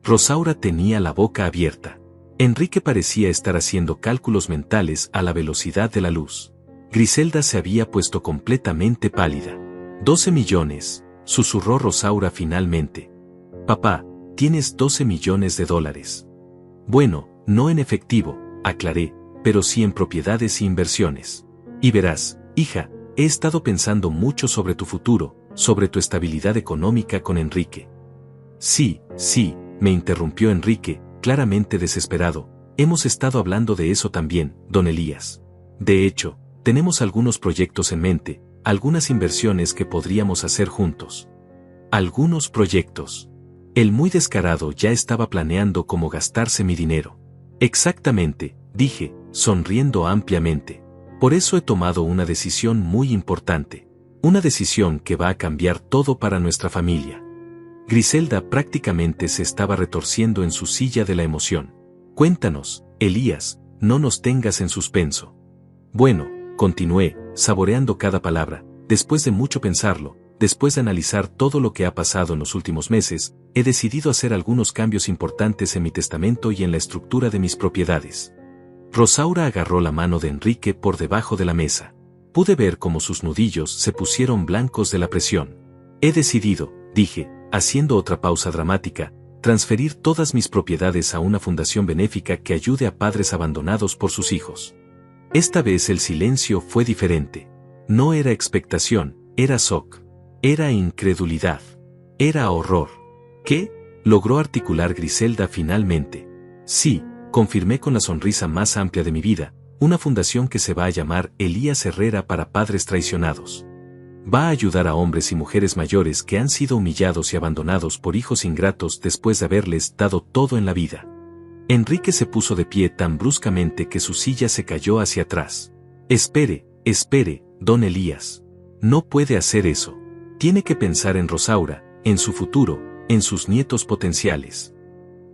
Rosaura tenía la boca abierta. Enrique parecía estar haciendo cálculos mentales a la velocidad de la luz. Griselda se había puesto completamente pálida. 12 millones, susurró Rosaura finalmente. Papá, tienes $12 millones. Bueno, no en efectivo, aclaré, pero sí en propiedades e inversiones. Y verás, hija, he estado pensando mucho sobre tu futuro, sobre tu estabilidad económica con Enrique. Sí, me interrumpió Enrique, claramente desesperado, hemos estado hablando de eso también, don Elías. De hecho, tenemos algunos proyectos en mente, algunas inversiones que podríamos hacer juntos. Algunos proyectos. El muy descarado ya estaba planeando cómo gastarse mi dinero. Exactamente, dije, sonriendo ampliamente. Por eso he tomado una decisión muy importante. Una decisión que va a cambiar todo para nuestra familia. Griselda prácticamente se estaba retorciendo en su silla de la emoción. Cuéntanos, Elías, no nos tengas en suspenso. Bueno, continué, saboreando cada palabra, después de mucho pensarlo, después de analizar todo lo que ha pasado en los últimos meses, he decidido hacer algunos cambios importantes en mi testamento y en la estructura de mis propiedades. Rosaura agarró la mano de Enrique por debajo de la mesa. Pude ver cómo sus nudillos se pusieron blancos de la presión. He decidido, dije, haciendo otra pausa dramática, transferir todas mis propiedades a una fundación benéfica que ayude a padres abandonados por sus hijos. Esta vez el silencio fue diferente. No era expectación, era shock. Era incredulidad. Era horror. ¿Qué? Logró articular Griselda finalmente. Sí, confirmé con la sonrisa más amplia de mi vida, una fundación que se va a llamar Elías Herrera para Padres Traicionados. Va a ayudar a hombres y mujeres mayores que han sido humillados y abandonados por hijos ingratos después de haberles dado todo en la vida. Enrique se puso de pie tan bruscamente que su silla se cayó hacia atrás. Espere, don Elías. No puede hacer eso. Tiene que pensar en Rosaura, en su futuro, en sus nietos potenciales.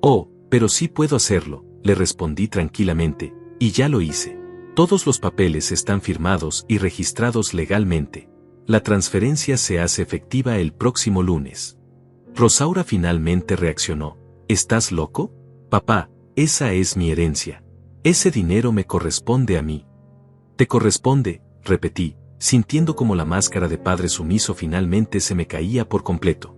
Oh, pero sí puedo hacerlo, le respondí tranquilamente, y ya lo hice. Todos los papeles están firmados y registrados legalmente. La transferencia se hace efectiva el próximo lunes. Rosaura finalmente reaccionó. ¿Estás loco? Papá, esa es mi herencia. Ese dinero me corresponde a mí. Te corresponde, repetí, sintiendo como la máscara de padre sumiso finalmente se me caía por completo.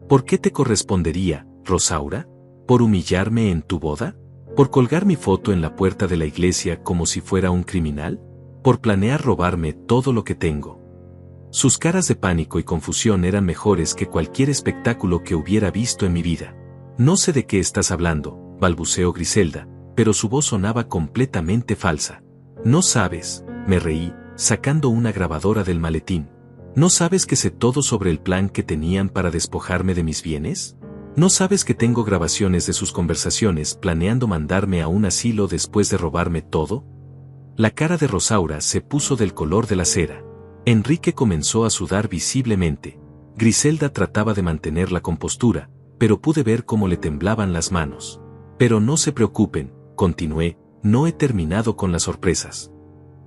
¿Por qué te correspondería, Rosaura? ¿Por humillarme en tu boda? ¿Por colgar mi foto en la puerta de la iglesia como si fuera un criminal? ¿Por planear robarme todo lo que tengo? Sus caras de pánico y confusión eran mejores que cualquier espectáculo que hubiera visto en mi vida. No sé de qué estás hablando, balbuceó Griselda, pero su voz sonaba completamente falsa. No sabes, me reí, sacando una grabadora del maletín. ¿No sabes que sé todo sobre el plan que tenían para despojarme de mis bienes? ¿No sabes que tengo grabaciones de sus conversaciones planeando mandarme a un asilo después de robarme todo? La cara de Rosaura se puso del color de la cera. Enrique comenzó a sudar visiblemente. Griselda trataba de mantener la compostura, pero pude ver cómo le temblaban las manos. Pero no se preocupen, continué, no he terminado con las sorpresas.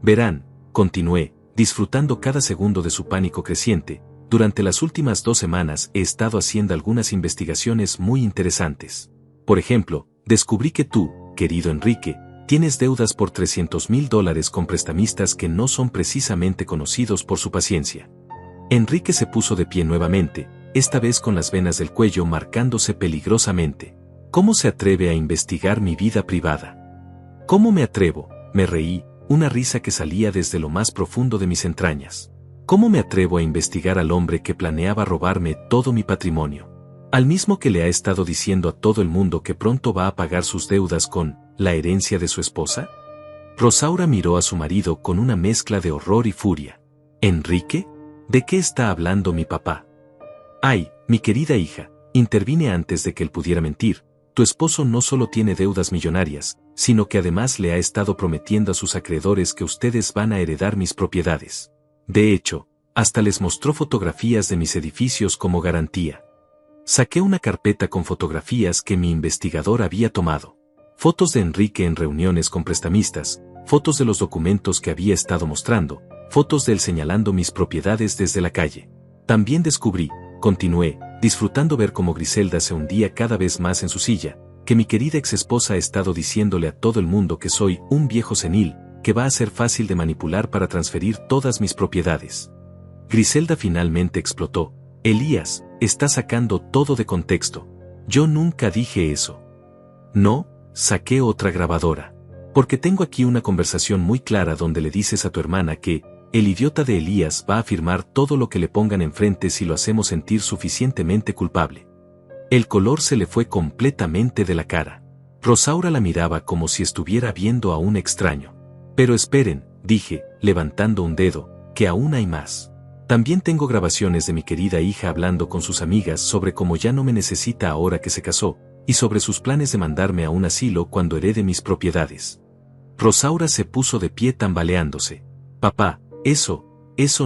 Verán, continué, disfrutando cada segundo de su pánico creciente, durante las últimas 2 semanas he estado haciendo algunas investigaciones muy interesantes. Por ejemplo, descubrí que tú, querido Enrique, tienes deudas por $300,000 con prestamistas que no son precisamente conocidos por su paciencia. Enrique se puso de pie nuevamente, esta vez con las venas del cuello marcándose peligrosamente. ¿Cómo se atreve a investigar mi vida privada? ¿Cómo me atrevo? Me reí, una risa que salía desde lo más profundo de mis entrañas. ¿Cómo me atrevo a investigar al hombre que planeaba robarme todo mi patrimonio? Al mismo que le ha estado diciendo a todo el mundo que pronto va a pagar sus deudas con la herencia de su esposa. Rosaura miró a su marido con una mezcla de horror y furia. ¿Enrique? ¿De qué está hablando mi papá? Ay, mi querida hija, intervine antes de que él pudiera mentir. Tu esposo no solo tiene deudas millonarias, sino que además le ha estado prometiendo a sus acreedores que ustedes van a heredar mis propiedades. De hecho, hasta les mostró fotografías de mis edificios como garantía. Saqué una carpeta con fotografías que mi investigador había tomado. Fotos de Enrique en reuniones con prestamistas, fotos de los documentos que había estado mostrando, fotos de él señalando mis propiedades desde la calle. También descubrí, continué, disfrutando ver cómo Griselda se hundía cada vez más en su silla, que mi querida exesposa ha estado diciéndole a todo el mundo que soy un viejo senil, que va a ser fácil de manipular para transferir todas mis propiedades. Griselda finalmente explotó. Elías, está sacando todo de contexto. Yo nunca dije eso. No, saqué otra grabadora. Porque tengo aquí una conversación muy clara donde le dices a tu hermana que el idiota de Elías va a afirmar todo lo que le pongan enfrente si lo hacemos sentir suficientemente culpable. El color se le fue completamente de la cara. Rosaura la miraba como si estuviera viendo a un extraño. Pero esperen, dije, levantando un dedo, que aún hay más. También tengo grabaciones de mi querida hija hablando con sus amigas sobre cómo ya no me necesita ahora que se casó, y sobre sus planes de mandarme a un asilo cuando herede mis propiedades. Rosaura se puso de pie tambaleándose. Papá, eso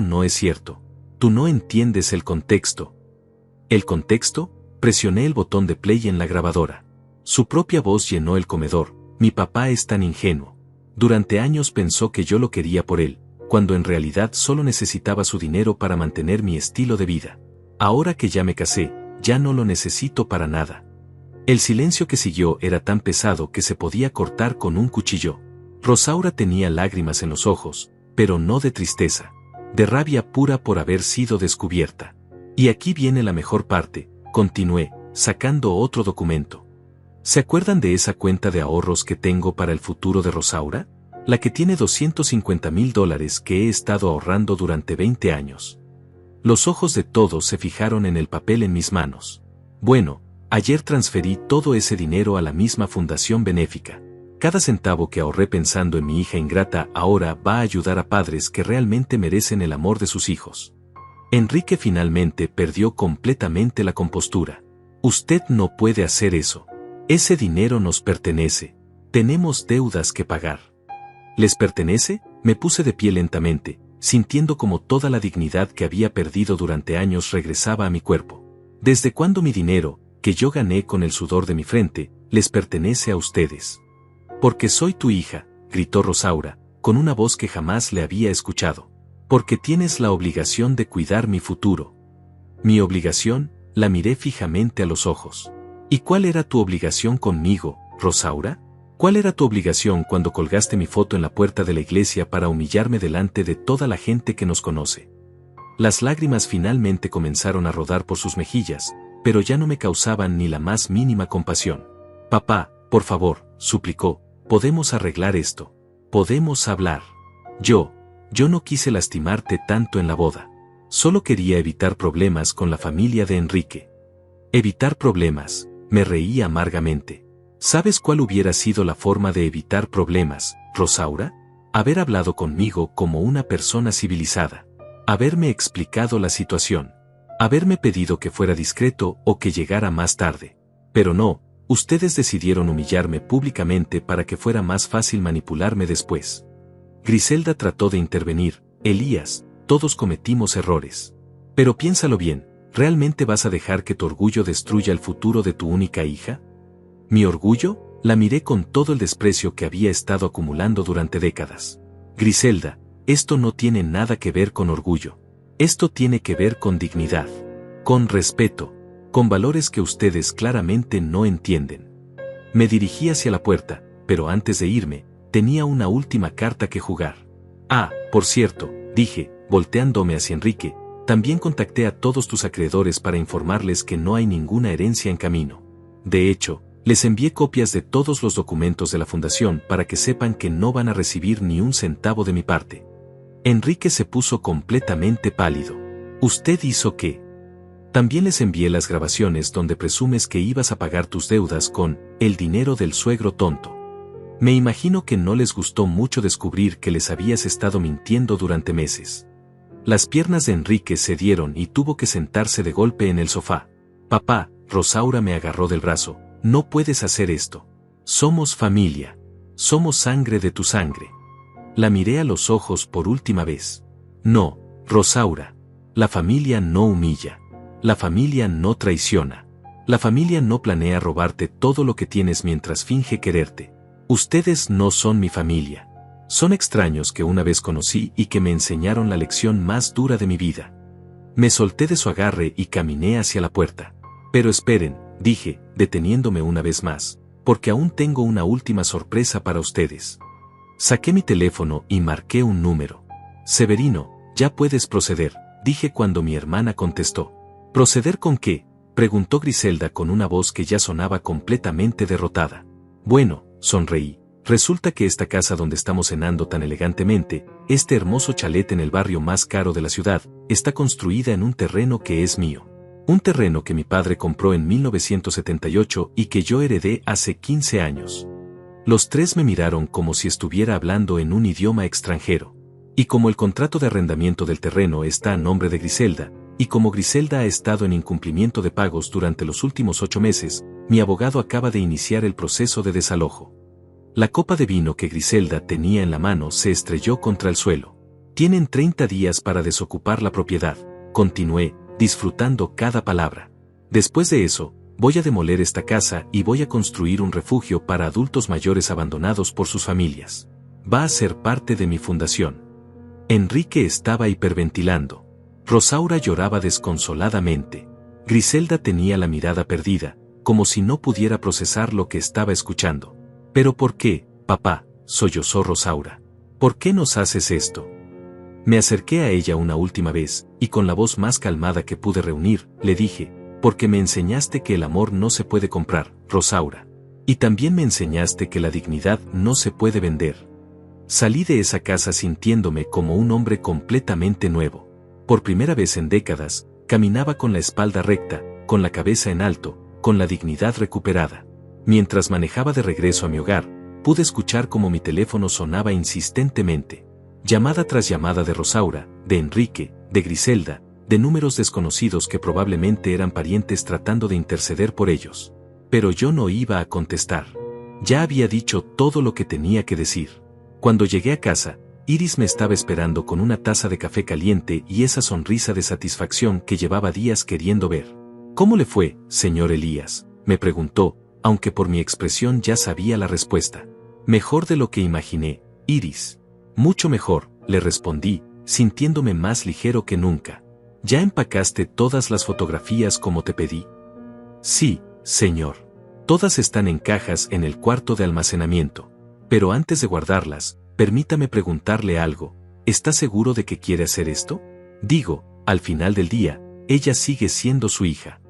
no es cierto. Tú no entiendes el contexto. ¿El contexto? Presioné el botón de play en la grabadora. Su propia voz llenó el comedor. Mi papá es tan ingenuo. Durante años pensó que yo lo quería por él, cuando en realidad solo necesitaba su dinero para mantener mi estilo de vida. Ahora que ya me casé, ya no lo necesito para nada. El silencio que siguió era tan pesado que se podía cortar con un cuchillo. Rosaura tenía lágrimas en los ojos, pero no de tristeza, de rabia pura por haber sido descubierta. Y aquí viene la mejor parte, continué, sacando otro documento. ¿Se acuerdan de esa cuenta de ahorros que tengo para el futuro de Rosaura? La que tiene $250,000 que he estado ahorrando durante 20 años. Los ojos de todos se fijaron en el papel en mis manos. Bueno, ayer transferí todo ese dinero a la misma fundación benéfica. Cada centavo que ahorré pensando en mi hija ingrata ahora va a ayudar a padres que realmente merecen el amor de sus hijos. Enrique finalmente perdió completamente la compostura. Usted no puede hacer eso. Ese dinero nos pertenece. Tenemos deudas que pagar. ¿Les pertenece? Me puse de pie lentamente, sintiendo como toda la dignidad que había perdido durante años regresaba a mi cuerpo. ¿Desde cuándo mi dinero, que yo gané con el sudor de mi frente, les pertenece a ustedes? Porque soy tu hija, gritó Rosaura, con una voz que jamás le había escuchado. Porque tienes la obligación de cuidar mi futuro. ¿Mi obligación? La miré fijamente a los ojos. ¿Y cuál era tu obligación conmigo, Rosaura? ¿Cuál era tu obligación cuando colgaste mi foto en la puerta de la iglesia para humillarme delante de toda la gente que nos conoce? Las lágrimas finalmente comenzaron a rodar por sus mejillas, pero ya no me causaban ni la más mínima compasión. Papá, por favor, suplicó, podemos arreglar esto. Podemos hablar. Yo no quise lastimarte tanto en la boda. Solo quería evitar problemas con la familia de Enrique. Evitar problemas, me reí amargamente. ¿Sabes cuál hubiera sido la forma de evitar problemas, Rosaura? Haber hablado conmigo como una persona civilizada. Haberme explicado la situación. Haberme pedido que fuera discreto o que llegara más tarde. Pero no, ustedes decidieron humillarme públicamente para que fuera más fácil manipularme después. Griselda trató de intervenir. Elías, todos cometimos errores. Pero piénsalo bien, ¿realmente vas a dejar que tu orgullo destruya el futuro de tu única hija? ¿Mi orgullo? La miré con todo el desprecio que había estado acumulando durante décadas. Griselda, esto no tiene nada que ver con orgullo. Esto tiene que ver con dignidad, con respeto, con valores que ustedes claramente no entienden. Me dirigí hacia la puerta, pero antes de irme, tenía una última carta que jugar. Ah, por cierto, dije, volteándome hacia Enrique, también contacté a todos tus acreedores para informarles que no hay ninguna herencia en camino. De hecho, les envié copias de todos los documentos de la fundación para que sepan que no van a recibir ni un centavo de mi parte. Enrique se puso completamente pálido. ¿Usted hizo qué? También les envié las grabaciones donde presumes que ibas a pagar tus deudas con el dinero del suegro tonto. Me imagino que no les gustó mucho descubrir que les habías estado mintiendo durante meses. Las piernas de Enrique cedieron y tuvo que sentarse de golpe en el sofá. Papá, Rosaura me agarró del brazo. No puedes hacer esto. Somos familia. Somos sangre de tu sangre. La miré a los ojos por última vez. No, Rosaura. La familia no humilla. La familia no traiciona. La familia no planea robarte todo lo que tienes mientras finge quererte. Ustedes no son mi familia. Son extraños que una vez conocí y que me enseñaron la lección más dura de mi vida. Me solté de su agarre y caminé hacia la puerta. Pero esperen, dije, deteniéndome una vez más, porque aún tengo una última sorpresa para ustedes. Saqué mi teléfono y marqué un número. Severino, ya puedes proceder, dije cuando mi hermana contestó. ¿Proceder con qué?, preguntó Griselda con una voz que ya sonaba completamente derrotada. Bueno, sonreí. Resulta que esta casa donde estamos cenando tan elegantemente, este hermoso chalet en el barrio más caro de la ciudad, está construida en un terreno que es mío. Un terreno que mi padre compró en 1978 y que yo heredé hace 15 años. Los tres me miraron como si estuviera hablando en un idioma extranjero. Y como el contrato de arrendamiento del terreno está a nombre de Griselda, y como Griselda ha estado en incumplimiento de pagos durante los últimos 8 meses, mi abogado acaba de iniciar el proceso de desalojo. La copa de vino que Griselda tenía en la mano se estrelló contra el suelo. Tienen 30 días para desocupar la propiedad, continué, disfrutando cada palabra. Después de eso, voy a demoler esta casa y voy a construir un refugio para adultos mayores abandonados por sus familias. Va a ser parte de mi fundación. Enrique estaba hiperventilando. Rosaura lloraba desconsoladamente. Griselda tenía la mirada perdida, como si no pudiera procesar lo que estaba escuchando. ¿Pero por qué, papá?, sollozó Rosaura. ¿Por qué nos haces esto? Me acerqué a ella una última vez, y con la voz más calmada que pude reunir, le dije, porque me enseñaste que el amor no se puede comprar, Rosaura. Y también me enseñaste que la dignidad no se puede vender. Salí de esa casa sintiéndome como un hombre completamente nuevo. Por primera vez en décadas, caminaba con la espalda recta, con la cabeza en alto, con la dignidad recuperada. Mientras manejaba de regreso a mi hogar, pude escuchar cómo mi teléfono sonaba insistentemente. Llamada tras llamada de Rosaura, de Enrique, de Griselda, de números desconocidos que probablemente eran parientes tratando de interceder por ellos. Pero yo no iba a contestar. Ya había dicho todo lo que tenía que decir. Cuando llegué a casa, Iris me estaba esperando con una taza de café caliente y esa sonrisa de satisfacción que llevaba días queriendo ver. ¿Cómo le fue, señor Elías?, me preguntó, aunque por mi expresión ya sabía la respuesta. Mejor de lo que imaginé, Iris. Mucho mejor, le respondí, sintiéndome más ligero que nunca. ¿Ya empacaste todas las fotografías como te pedí? Sí, señor. Todas están en cajas en el cuarto de almacenamiento. Pero antes de guardarlas, permítame preguntarle algo. ¿Está seguro de que quiere hacer esto? Digo, al final del día, ella sigue siendo su hija.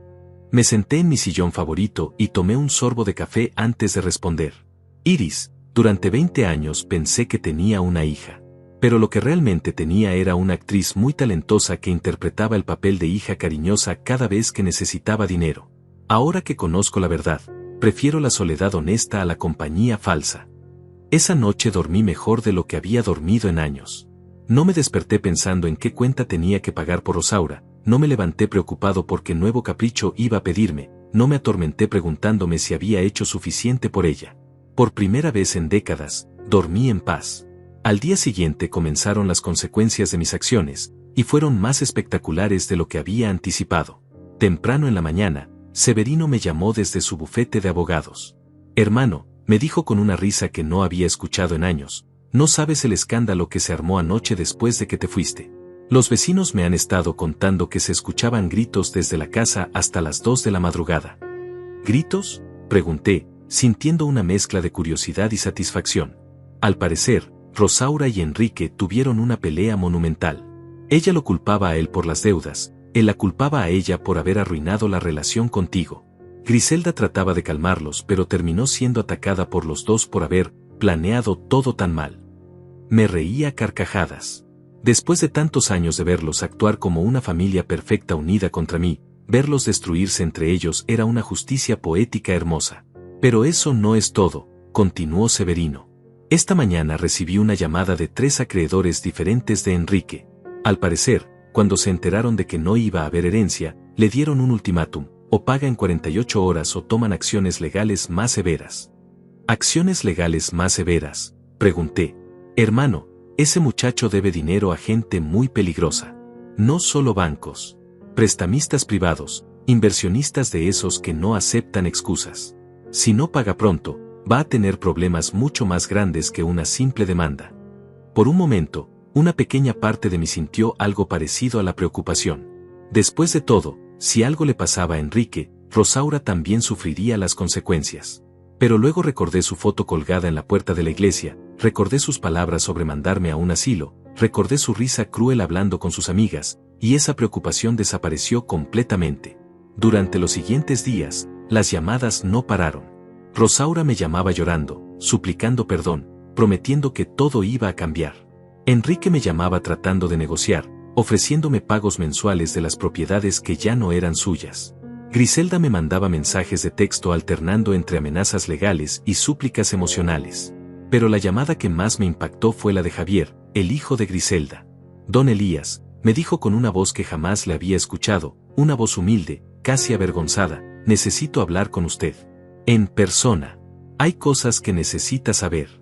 Me senté en mi sillón favorito y tomé un sorbo de café antes de responder. Iris, durante 20 años pensé que tenía una hija. Pero lo que realmente tenía era una actriz muy talentosa que interpretaba el papel de hija cariñosa cada vez que necesitaba dinero. Ahora que conozco la verdad, prefiero la soledad honesta a la compañía falsa. Esa noche dormí mejor de lo que había dormido en años. No me desperté pensando en qué cuenta tenía que pagar por Rosaura, no me levanté preocupado por qué nuevo capricho iba a pedirme, no me atormenté preguntándome si había hecho suficiente por ella. Por primera vez en décadas, dormí en paz. Al día siguiente comenzaron las consecuencias de mis acciones, y fueron más espectaculares de lo que había anticipado. Temprano en la mañana, Severino me llamó desde su bufete de abogados. Hermano, me dijo con una risa que no había escuchado en años, no sabes el escándalo que se armó anoche después de que te fuiste. Los vecinos me han estado contando que se escuchaban gritos desde la casa hasta las 2 de la madrugada. ¿Gritos?, pregunté, sintiendo una mezcla de curiosidad y satisfacción. Al parecer, Rosaura y Enrique tuvieron una pelea monumental. Ella lo culpaba a él por las deudas, él la culpaba a ella por haber arruinado la relación contigo. Griselda trataba de calmarlos, pero terminó siendo atacada por los dos por haber planeado todo tan mal. Me reía a carcajadas. Después de tantos años de verlos actuar como una familia perfecta unida contra mí, verlos destruirse entre ellos era una justicia poética hermosa. Pero eso no es todo, continuó Severino. Esta mañana recibí una llamada de 3 acreedores diferentes de Enrique. Al parecer, cuando se enteraron de que no iba a haber herencia, le dieron un ultimátum, o paga en 48 horas o toman acciones legales más severas. ¿Acciones legales más severas?, pregunté. Hermano, ese muchacho debe dinero a gente muy peligrosa. No solo bancos. Prestamistas privados, inversionistas de esos que no aceptan excusas. Si no paga pronto, va a tener problemas mucho más grandes que una simple demanda. Por un momento, una pequeña parte de mí sintió algo parecido a la preocupación. Después de todo, si algo le pasaba a Enrique, Rosaura también sufriría las consecuencias. Pero luego recordé su foto colgada en la puerta de la iglesia, recordé sus palabras sobre mandarme a un asilo, recordé su risa cruel hablando con sus amigas, y esa preocupación desapareció completamente. Durante los siguientes días, las llamadas no pararon. Rosaura me llamaba llorando, suplicando perdón, prometiendo que todo iba a cambiar. Enrique me llamaba tratando de negociar, ofreciéndome pagos mensuales de las propiedades que ya no eran suyas. Griselda me mandaba mensajes de texto alternando entre amenazas legales y súplicas emocionales. Pero la llamada que más me impactó fue la de Javier, el hijo de Griselda. Don Elías, me dijo con una voz que jamás le había escuchado, una voz humilde, casi avergonzada, necesito hablar con usted. En persona. Hay cosas que necesita saber.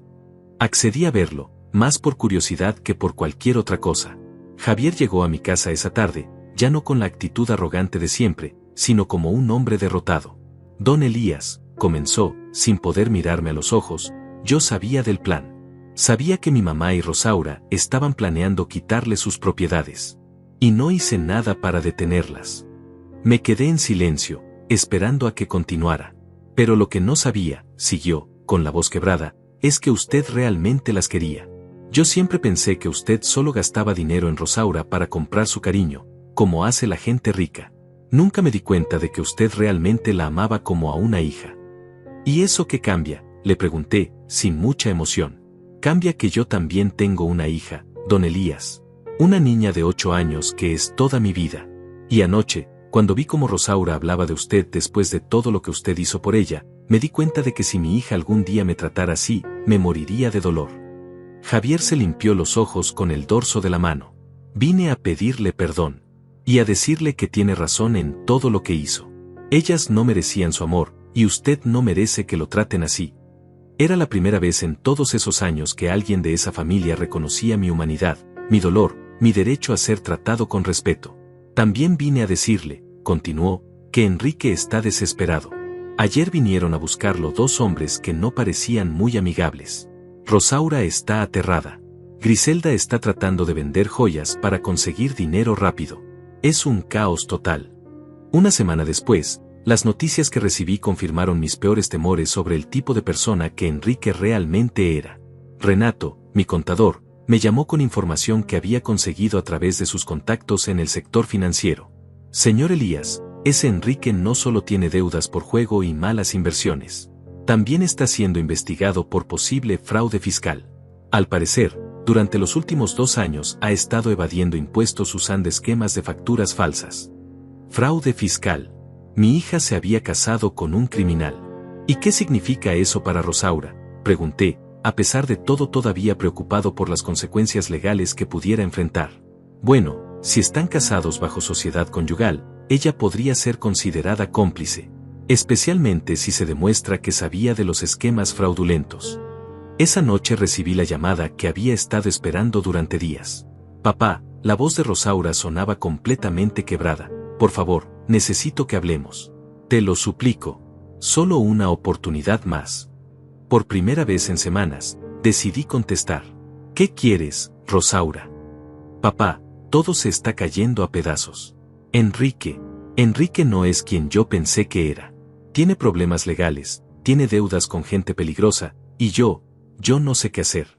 Accedí a verlo, más por curiosidad que por cualquier otra cosa. Javier llegó a mi casa esa tarde, ya no con la actitud arrogante de siempre, sino como un hombre derrotado. Don Elías, comenzó, sin poder mirarme a los ojos, yo sabía del plan. Sabía que mi mamá y Rosaura estaban planeando quitarle sus propiedades. Y no hice nada para detenerlas. Me quedé en silencio, esperando a que continuara. Pero lo que no sabía, siguió, con la voz quebrada, es que usted realmente las quería. Yo siempre pensé que usted solo gastaba dinero en Rosaura para comprar su cariño, como hace la gente rica. Nunca me di cuenta de que usted realmente la amaba como a una hija. ¿Y eso qué cambia?, le pregunté, sin mucha emoción. Cambia que yo también tengo una hija, don Elías. Una niña de 8 años que es toda mi vida. Y anoche, cuando vi cómo Rosaura hablaba de usted después de todo lo que usted hizo por ella, me di cuenta de que si mi hija algún día me tratara así, me moriría de dolor. Javier se limpió los ojos con el dorso de la mano. Vine a pedirle perdón. Y a decirle que tiene razón en todo lo que hizo. Ellas no merecían su amor, y usted no merece que lo traten así. Era la primera vez en todos esos años que alguien de esa familia reconocía mi humanidad, mi dolor, mi derecho a ser tratado con respeto. También vine a decirle, continuó, que Enrique está desesperado. Ayer vinieron a buscarlo 2 hombres que no parecían muy amigables. Rosaura está aterrada. Griselda está tratando de vender joyas para conseguir dinero rápido. Es un caos total. Una semana después, Las noticias que recibí confirmaron mis peores temores sobre el tipo de persona que Enrique realmente era. Renato, mi contador, me llamó con información que había conseguido a través de sus contactos en el sector financiero. Señor Elías, ese Enrique no solo tiene deudas por juego y malas inversiones. También está siendo investigado por posible fraude fiscal. Al parecer, durante los últimos 2 años ha estado evadiendo impuestos usando esquemas de facturas falsas. Fraude fiscal. Mi hija se había casado con un criminal. ¿Y qué significa eso para Rosaura?, pregunté, a pesar de todo todavía preocupado por las consecuencias legales que pudiera enfrentar. Bueno, si están casados bajo sociedad conyugal, ella podría ser considerada cómplice, especialmente si se demuestra que sabía de los esquemas fraudulentos. Esa noche recibí la llamada que había estado esperando durante días. Papá, la voz de Rosaura sonaba completamente quebrada. Por favor, necesito que hablemos. Te lo suplico. Solo una oportunidad más. Por primera vez en semanas, decidí contestar. ¿Qué quieres, Rosaura? Papá, todo se está cayendo a pedazos. Enrique no es quien yo pensé que era. Tiene problemas legales, tiene deudas con gente peligrosa, y yo no sé qué hacer.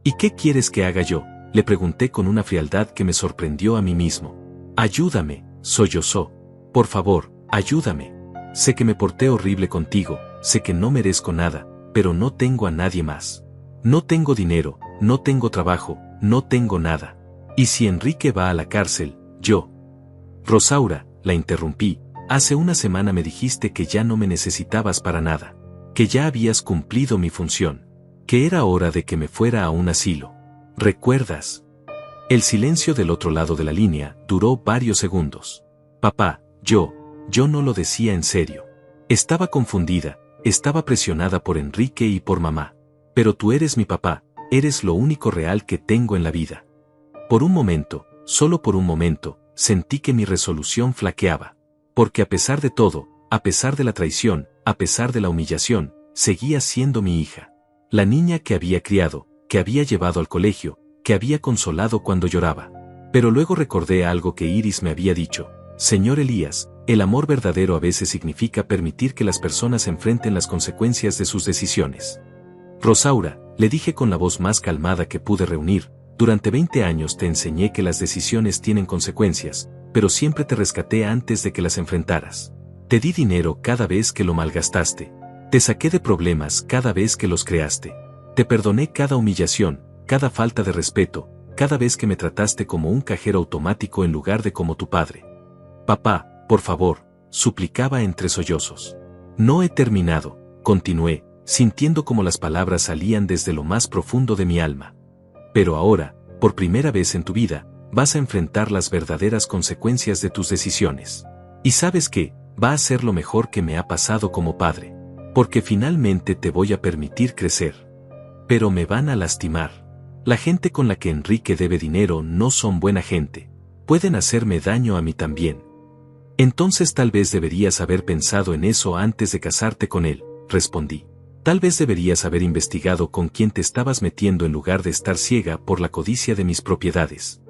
¿Y qué quieres que haga yo?, le pregunté con una frialdad que me sorprendió a mí mismo. Ayúdame, sollozó. Por favor, ayúdame. Sé que me porté horrible contigo, sé que no merezco nada, pero no tengo a nadie más. No tengo dinero, no tengo trabajo, no tengo nada. ¿Y si Enrique va a la cárcel, yo? Rosaura, la interrumpí, hace una semana me dijiste que ya no me necesitabas para nada, que ya habías cumplido mi función, que era hora de que me fuera a un asilo. ¿Recuerdas? El silencio del otro lado de la línea duró varios segundos. Papá, yo no lo decía en serio. Estaba confundida, estaba presionada por Enrique y por mamá. Pero tú eres mi papá, eres lo único real que tengo en la vida. Por un momento, solo por un momento, sentí que mi resolución flaqueaba. Porque a pesar de todo, a pesar de la traición, a pesar de la humillación, seguía siendo mi hija. La niña que había criado, que había llevado al colegio, que había consolado cuando lloraba. Pero luego recordé algo que Iris me había dicho. Señor Elías, el amor verdadero a veces significa permitir que las personas enfrenten las consecuencias de sus decisiones. Rosaura, le dije con la voz más calmada que pude reunir, durante 20 años te enseñé que las decisiones tienen consecuencias, pero siempre te rescaté antes de que las enfrentaras. Te di dinero cada vez que lo malgastaste. Te saqué de problemas cada vez que los creaste. Te perdoné cada humillación, cada falta de respeto, cada vez que me trataste como un cajero automático en lugar de como tu padre. Papá, por favor, suplicaba entre sollozos. No he terminado, continué, sintiendo como las palabras salían desde lo más profundo de mi alma. Pero ahora, por primera vez en tu vida, vas a enfrentar las verdaderas consecuencias de tus decisiones. Y sabes qué, va a ser lo mejor que me ha pasado como padre. Porque finalmente te voy a permitir crecer. Pero me van a lastimar. La gente con la que Enrique debe dinero no son buena gente. Pueden hacerme daño a mí también. Entonces tal vez deberías haber pensado en eso antes de casarte con él, respondí. Tal vez deberías haber investigado con quién te estabas metiendo en lugar de estar ciega por la codicia de mis propiedades.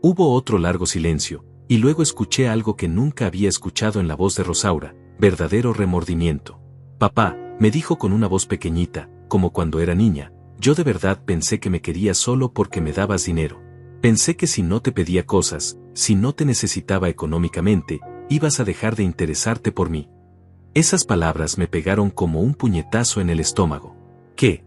Hubo otro largo silencio, y luego escuché algo que nunca había escuchado en la voz de Rosaura, verdadero remordimiento. Papá, me dijo con una voz pequeñita, como cuando era niña, yo de verdad pensé que me querías solo porque me dabas dinero. Pensé que si no te pedía cosas, si no te necesitaba económicamente, ibas a dejar de interesarte por mí. Esas palabras me pegaron como un puñetazo en el estómago. ¿Qué?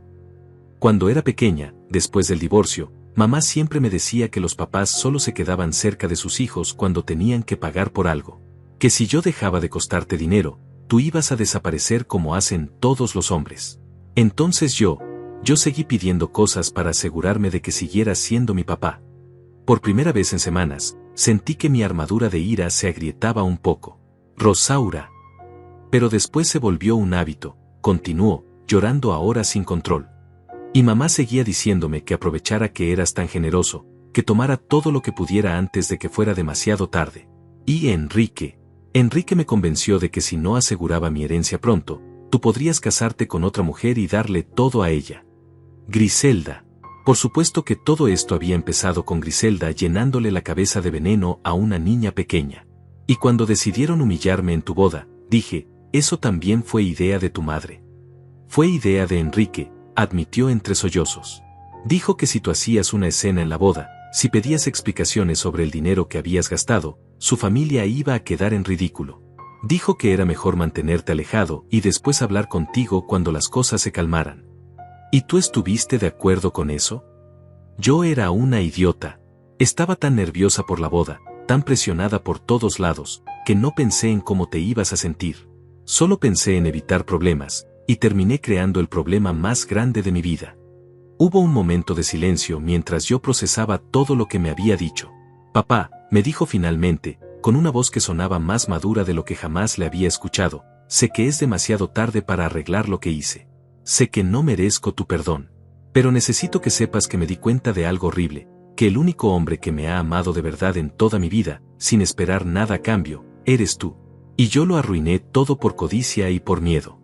Cuando era pequeña, después del divorcio, mamá siempre me decía que los papás solo se quedaban cerca de sus hijos cuando tenían que pagar por algo. Que si yo dejaba de costarte dinero, tú ibas a desaparecer como hacen todos los hombres. Entonces yo seguí pidiendo cosas para asegurarme de que siguieras siendo mi papá. Por primera vez en semanas, sentí que mi armadura de ira se agrietaba un poco. Rosaura. Pero después se volvió un hábito, continuó, llorando ahora sin control. Y mamá seguía diciéndome que aprovechara que eras tan generoso, que tomara todo lo que pudiera antes de que fuera demasiado tarde. Y Enrique me convenció de que si no aseguraba mi herencia pronto, tú podrías casarte con otra mujer y darle todo a ella. Griselda. Por supuesto que todo esto había empezado con Griselda llenándole la cabeza de veneno a una niña pequeña. Y cuando decidieron humillarme en tu boda, Dije, eso también fue idea de tu madre. Fue idea de Enrique, admitió entre sollozos. Dijo que si tú hacías una escena en la boda, si pedías explicaciones sobre el dinero que habías gastado, su familia iba a quedar en ridículo. Dijo que era mejor mantenerte alejado y después hablar contigo cuando las cosas se calmaran. ¿Y tú estuviste de acuerdo con eso? Yo era una idiota. Estaba tan nerviosa por la boda, tan presionada por todos lados, que no pensé en cómo te ibas a sentir. Solo pensé en evitar problemas, y terminé creando el problema más grande de mi vida. Hubo un momento de silencio mientras yo procesaba todo lo que me había dicho. Papá, me dijo finalmente, con una voz que sonaba más madura de lo que jamás le había escuchado, sé que es demasiado tarde para arreglar lo que hice. Sé que no merezco tu perdón. Pero necesito que sepas que me di cuenta de algo horrible, que el único hombre que me ha amado de verdad en toda mi vida, sin esperar nada a cambio, eres tú. Y yo lo arruiné todo por codicia y por miedo.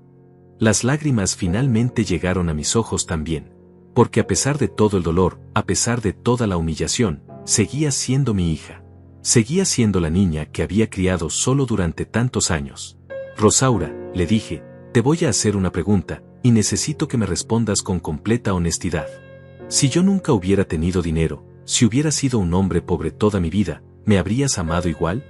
Las lágrimas finalmente llegaron a mis ojos también. Porque a pesar de todo el dolor, a pesar de toda la humillación, seguía siendo mi hija. Seguía siendo la niña que había criado solo durante tantos años. Rosaura, le dije, te voy a hacer una pregunta, y necesito que me respondas con completa honestidad. Si yo nunca hubiera tenido dinero, si hubiera sido un hombre pobre toda mi vida, ¿me habrías amado igual?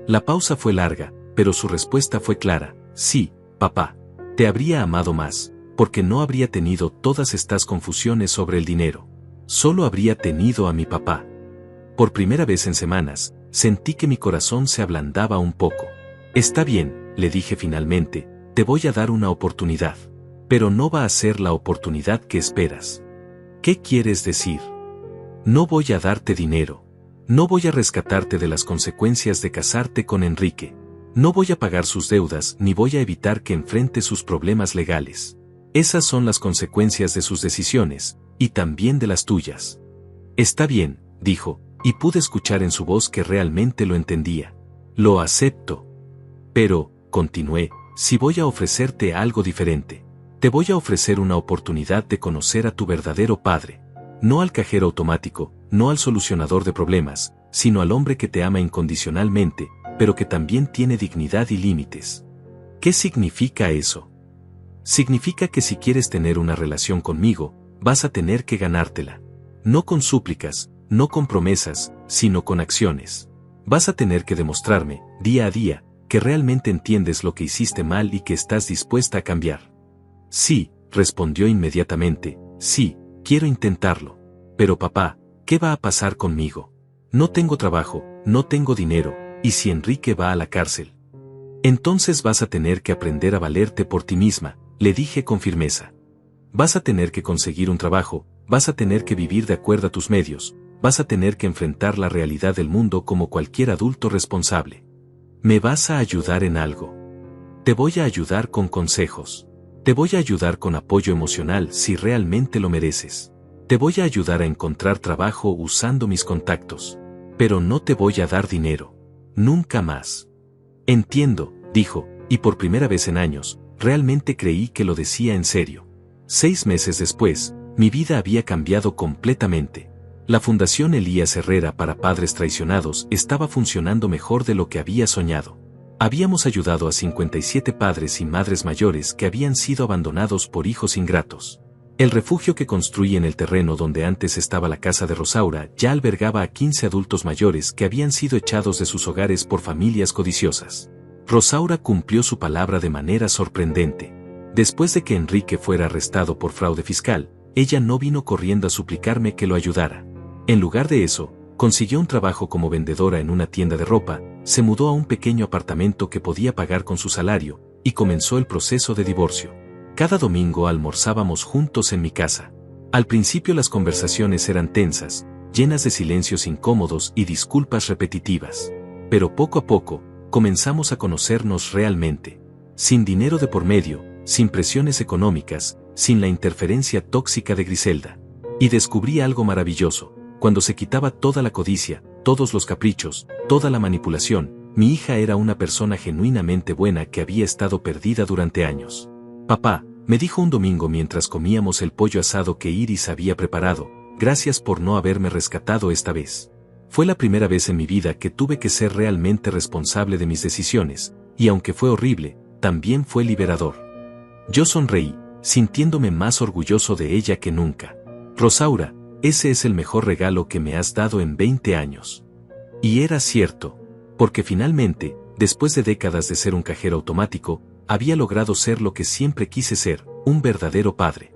La pausa fue larga, pero su respuesta fue clara, sí, papá. Te habría amado más, porque no habría tenido todas estas confusiones sobre el dinero. Solo habría tenido a mi papá. Por primera vez en semanas, sentí que mi corazón se ablandaba un poco. Está bien, le dije finalmente, te voy a dar una oportunidad. Pero no va a ser la oportunidad que esperas. ¿Qué quieres decir? No voy a darte dinero. No voy a rescatarte de las consecuencias de casarte con Enrique. No voy a pagar sus deudas ni voy a evitar que enfrente sus problemas legales. Esas son las consecuencias de sus decisiones, y también de las tuyas. Está bien, dijo, y pude escuchar en su voz que realmente lo entendía. Lo acepto. Pero, continué, si voy a ofrecerte algo diferente. Te voy a ofrecer una oportunidad de conocer a tu verdadero padre. No al cajero automático, no al solucionador de problemas, sino al hombre que te ama incondicionalmente, pero que también tiene dignidad y límites. ¿Qué significa eso? Significa que si quieres tener una relación conmigo, vas a tener que ganártela. No con súplicas, no con promesas, sino con acciones. Vas a tener que demostrarme, día a día, que realmente entiendes lo que hiciste mal y que estás dispuesta a cambiar. Sí, respondió inmediatamente, sí, quiero intentarlo. Pero papá, ¿qué va a pasar conmigo? No tengo trabajo, no tengo dinero, ¿y si Enrique va a la cárcel? Entonces vas a tener que aprender a valerte por ti misma, le dije con firmeza. Vas a tener que conseguir un trabajo, vas a tener que vivir de acuerdo a tus medios, vas a tener que enfrentar la realidad del mundo como cualquier adulto responsable. ¿Me vas a ayudar en algo? Te voy a ayudar con consejos. Te voy a ayudar con apoyo emocional si realmente lo mereces. Te voy a ayudar a encontrar trabajo usando mis contactos. Pero no te voy a dar dinero. Nunca más. Entiendo, dijo, y por primera vez en años, realmente creí que lo decía en serio. 6 meses después, mi vida había cambiado completamente. La Fundación Elías Herrera para Padres Traicionados estaba funcionando mejor de lo que había soñado. Habíamos ayudado a 57 padres y madres mayores que habían sido abandonados por hijos ingratos. El refugio que construí en el terreno donde antes estaba la casa de Rosaura ya albergaba a 15 adultos mayores que habían sido echados de sus hogares por familias codiciosas. Rosaura cumplió su palabra de manera sorprendente. Después de que Enrique fuera arrestado por fraude fiscal, ella no vino corriendo a suplicarme que lo ayudara. En lugar de eso, consiguió un trabajo como vendedora en una tienda de ropa, se mudó a un pequeño apartamento que podía pagar con su salario, y comenzó el proceso de divorcio. Cada domingo almorzábamos juntos en mi casa. Al principio las conversaciones eran tensas, llenas de silencios incómodos y disculpas repetitivas. Pero poco a poco, comenzamos a conocernos realmente. Sin dinero de por medio, sin presiones económicas, sin la interferencia tóxica de Griselda. Y descubrí algo maravilloso. Cuando se quitaba toda la codicia, todos los caprichos, toda la manipulación, mi hija era una persona genuinamente buena que había estado perdida durante años. Papá, me dijo un domingo mientras comíamos el pollo asado que Iris había preparado, gracias por no haberme rescatado esta vez. Fue la primera vez en mi vida que tuve que ser realmente responsable de mis decisiones, y aunque fue horrible, también fue liberador. Yo sonreí, sintiéndome más orgulloso de ella que nunca. Rosaura, ese es el mejor regalo que me has dado en 20 años. Y era cierto, porque finalmente, después de décadas de ser un cajero automático, había logrado ser lo que siempre quise ser, un verdadero padre.